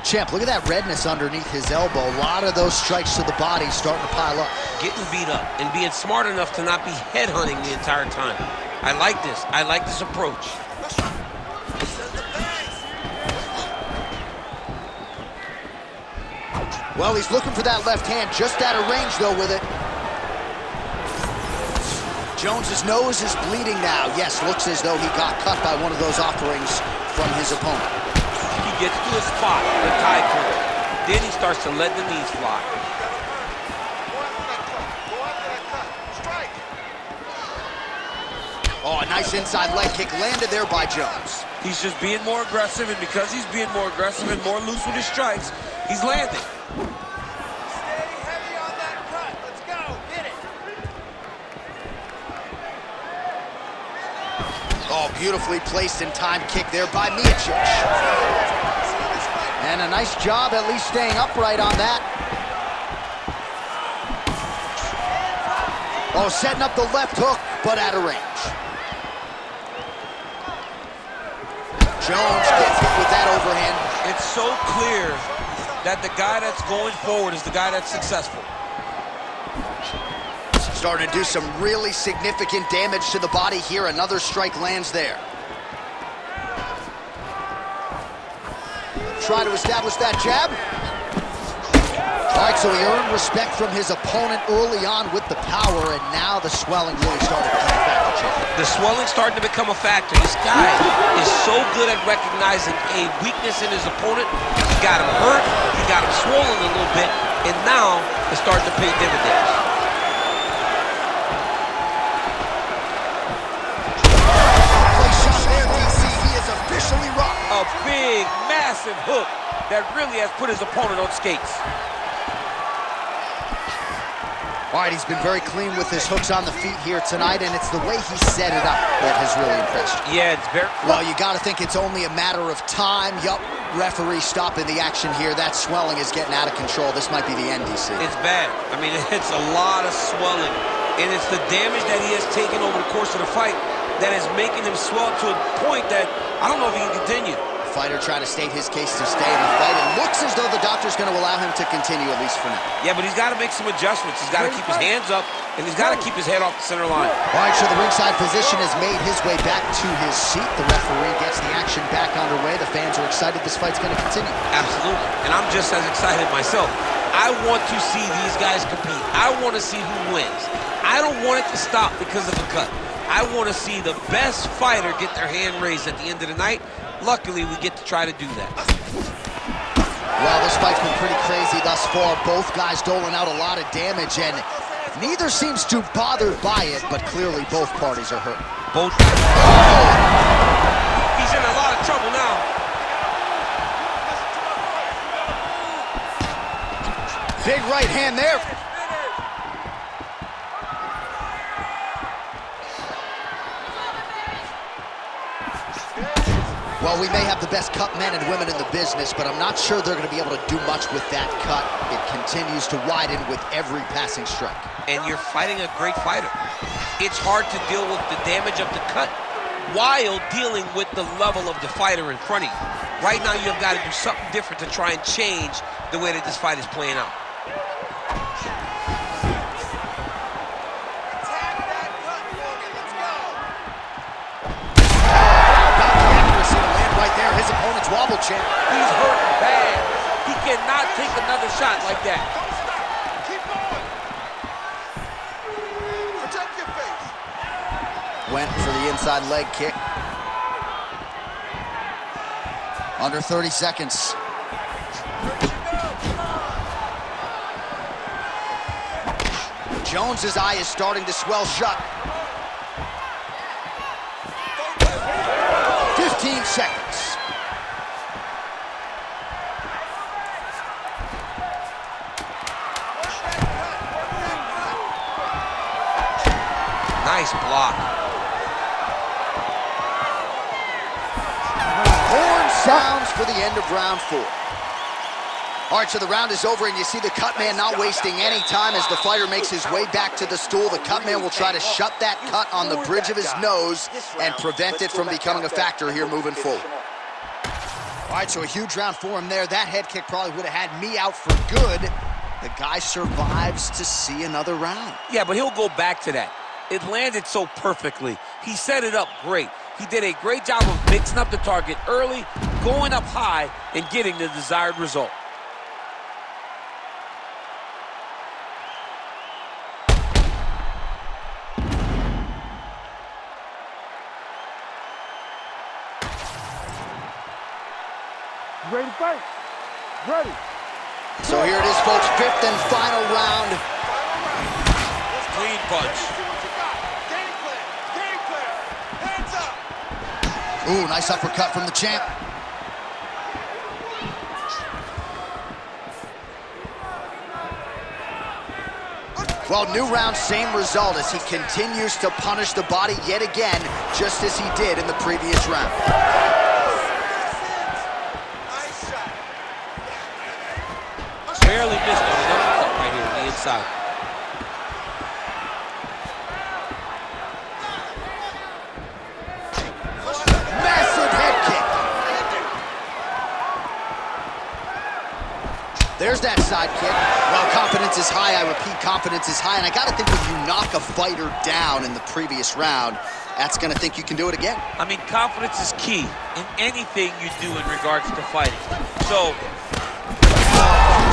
Champ, look at that redness underneath his elbow. A lot of those strikes to the body starting to pile up. Getting beat up and being smart enough to not be headhunting the entire time. I like this. I like this approach. Well, he's looking for that left hand, just out of range, though, with it. Jones's nose is bleeding now. Yes, looks as though he got cut by one of those offerings from his opponent. He gets to a spot, the tie corner. Then he starts to let the knees fly. Oh, a nice inside leg kick landed there by Jones. He's just being more aggressive, and because he's being more aggressive and more loose with his strikes, he's landing. Stay heavy on that cut. Let's go. Get it. Oh, beautifully placed and timed kick there by Miocic. And a nice job at least staying upright on that. Oh, setting up the left hook, but out of range. Jones gets hit with that overhand. It's so clear that the guy that's going forward is the guy that's successful. Starting to do some really significant damage to the body here. Another strike lands there. Try to establish that jab. All right, so he earned respect from his opponent early on with the power, and now the swelling really started to become a factor. The swelling's starting to become a factor. This guy is so good at recognizing a weakness in his opponent. He got him hurt, he got him swollen a little bit, and now it's starting to pay dividends. A big, massive hook that really has put his opponent on skates. All right, he's been very clean with his hooks on the feet here tonight, and it's the way he set it up that has really impressed you. Yeah, it's very... Well, you got to think it's only a matter of time. Yup, referee stopping the action here. That swelling is getting out of control. This might be the end, DC. It's bad. I mean, it's a lot of swelling, and it's the damage that he has taken over the course of the fight that is making him swell to a point that I don't know if he can continue. Fighter trying to state his case to stay in the fight. It looks as though the doctor's going to allow him to continue, at least for now. Yeah, but he's got to make some adjustments. He's got to keep his hands up, and he's got to keep his head off the center line. All right, so the ringside physician has made his way back to his seat. The referee gets the action back underway. The fans are excited this fight's going to continue. Absolutely, and I'm just as excited myself. I want to see these guys compete. I want to see who wins. I don't want it to stop because of a cut. I want to see the best fighter get their hand raised at the end of the night. Luckily, we get to try to do that. Well, this fight's been pretty crazy thus far. Both guys doling out a lot of damage, and neither seems too bothered by it, but clearly both parties are hurt. Both. Oh! He's in a lot of trouble now. Big right hand there. Well, we may have the best cut men and women in the business, but I'm not sure they're going to be able to do much with that cut. It continues to widen with every passing strike. And you're fighting a great fighter. It's hard to deal with the damage of the cut while dealing with the level of the fighter in front of you. Right now, you've got to do something different to try and change the way that this fight is playing out. His opponent's wobble champ. He's hurt bad. He cannot take another shot like that. Don't stop. Keep going. Protect your face. Went for the inside leg kick. Under 30 seconds. Jones's eye is starting to swell shut. 15 seconds. Nice block. Horn sounds for the end of round 4. All right, so the round is over, and you see the cut man not wasting any time as the fighter makes his way back to the stool. The cut man will try to shut that cut on the bridge of his nose and prevent it from becoming a factor here moving forward. All right, so a huge round for him there. That head kick probably would have had me out for good. The guy survives to see another round. Yeah, but he'll go back to that. It landed so perfectly. He set it up great. He did a great job of mixing up the target early, going up high, and getting the desired result. You ready to fight? Ready. So here it is, folks, 5th and final round. Clean punch. Ooh, nice uppercut from the champ. Well, new round, same result as he continues to punish the body yet again, just as he did in the previous round. Barely missed on an uppercut right here on the inside. Massive head kick. There's that side kick. Well, confidence is high. I repeat, confidence is high. And I got to think when you knock a fighter down in the previous round, that's going to think you can do it again. I mean, confidence is key in anything you do in regards to fighting. So,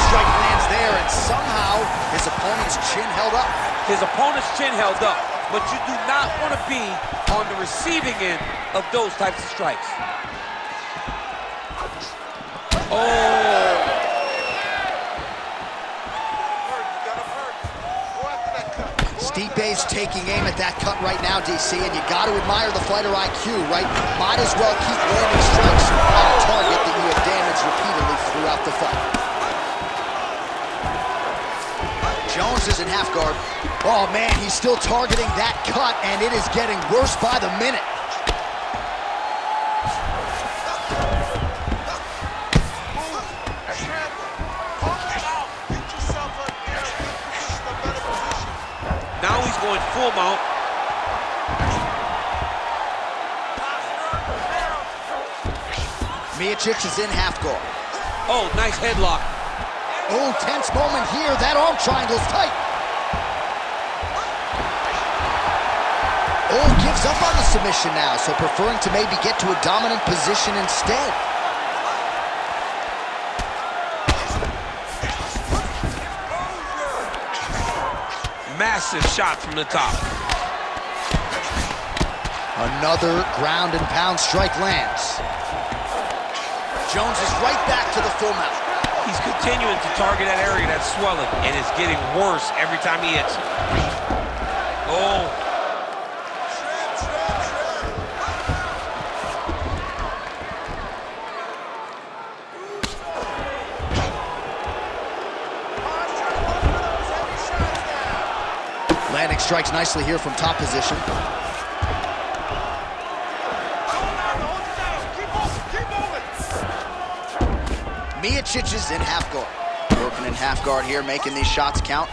strike lands there, and somehow his opponent's chin held up. his opponent's chin held up, but you do not want to be on the receiving end of those types of strikes. Oh! Stipe's taking aim at that cut right now, DC, and you got to admire the fighter IQ, right? Might as well keep landing strikes on a target that you have damaged repeatedly throughout the fight. Jones is in half guard. Oh man, he's still targeting that cut, and it is getting worse by the minute. Now he's going full mount. Miocic is in half guard. Oh, nice headlock. Oh, tense moment here. That arm triangle's tight. Oh, gives up on the submission now, so preferring to maybe get to a dominant position instead. Massive shot from the top. Another ground and pound strike lands. Jones is right back to the full mount. He's continuing to target that area that's swelling, and it's getting worse every time he hits it. Oh. Landing strikes nicely here from top position. Miocic is in half guard. Working in half guard here, making these shots count.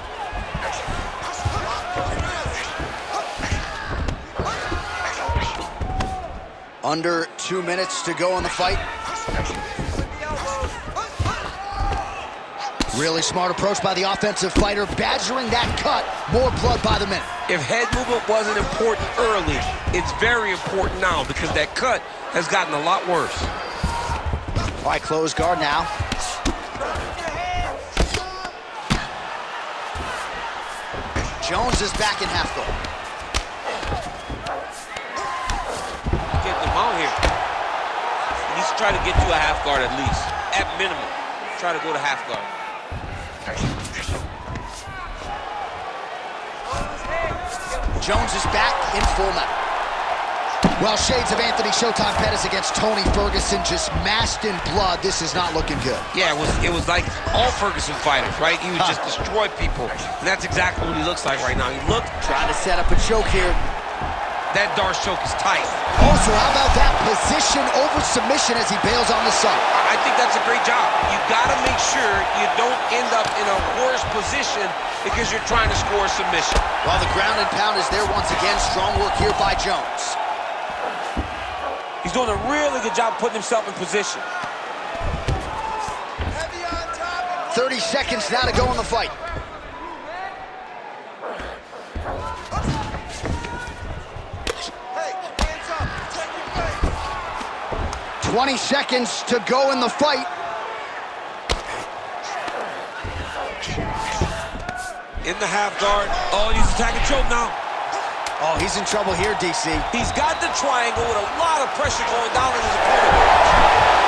Under 2 minutes to go in the fight. Really smart approach by the offensive fighter, badgering that cut. More blood by the minute. If head movement wasn't important early, it's very important now because that cut has gotten a lot worse. All right, close guard now. Jones is back in half guard. Get them out here. He needs to try to get to a half guard at least. At minimum, try to go to half guard. Jones is back in full mount. Well, shades of Anthony Showtime Pettis against Tony Ferguson, just masked in blood. This is not looking good. Yeah, it was like all Ferguson fighters, right? He would just destroy people. And that's exactly what he looks like right now. He looked... Trying to set up a choke here. That Darce choke is tight. Also, how about that position over submission as he bails on the side? I think that's a great job. You got to make sure you don't end up in a worse position because you're trying to score a submission. Well, the ground and pound is there once again. Strong work here by Jones. He's doing a really good job putting himself in position. 30 seconds now to go in the fight. Hey, hands up. Take your face. 20 seconds to go in the fight. In the half guard. Oh, he's attacking choke now. Oh, he's in trouble here, DC. He's got the triangle with a lot of pressure going down on his opponent.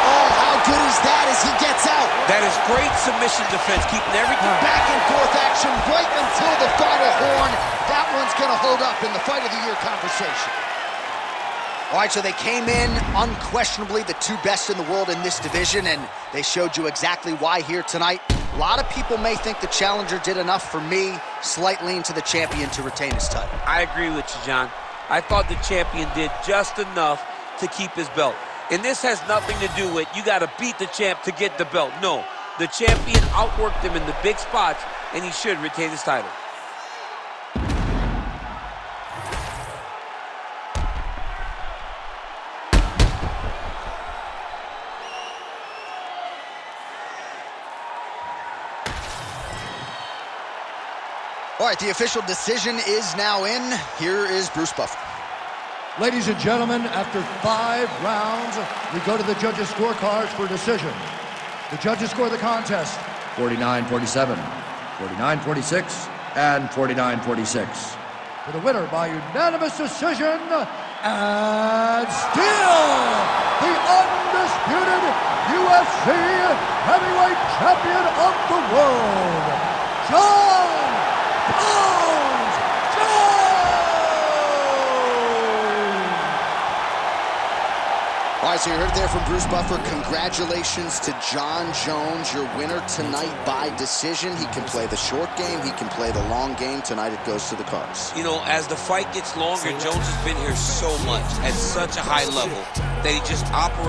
Oh, how good is that as he gets out? That is great submission defense, keeping everything Back and forth action right until the final horn. That one's going to hold up in the Fight of the Year conversation. All right, so they came in unquestionably the two best in the world in this division, and they showed you exactly why here tonight. A lot of people may think the challenger did enough. For me, slight lean to the champion to retain his title. I agree with you, John. I thought the champion did just enough to keep his belt. And this has nothing to do with you got to beat the champ to get the belt. No, the champion outworked him in the big spots, and he should retain his title. All right, the official decision is now in. Here is Bruce Buffer. Ladies and gentlemen, after 5 rounds, we go to the judges' scorecards for decision. The judges score the contest 49-47, 49-46, and 49-46. For the winner by unanimous decision, and still the undisputed UFC heavyweight champion of the world, John Bones Jones! All right, right, so you heard there from Bruce Buffer. Congratulations to John Jones, your winner tonight by decision. He can play the short game. He can play the long game. Tonight it goes to the cards. You know, as the fight gets longer, Jones has been here so much at such a high level that he just operates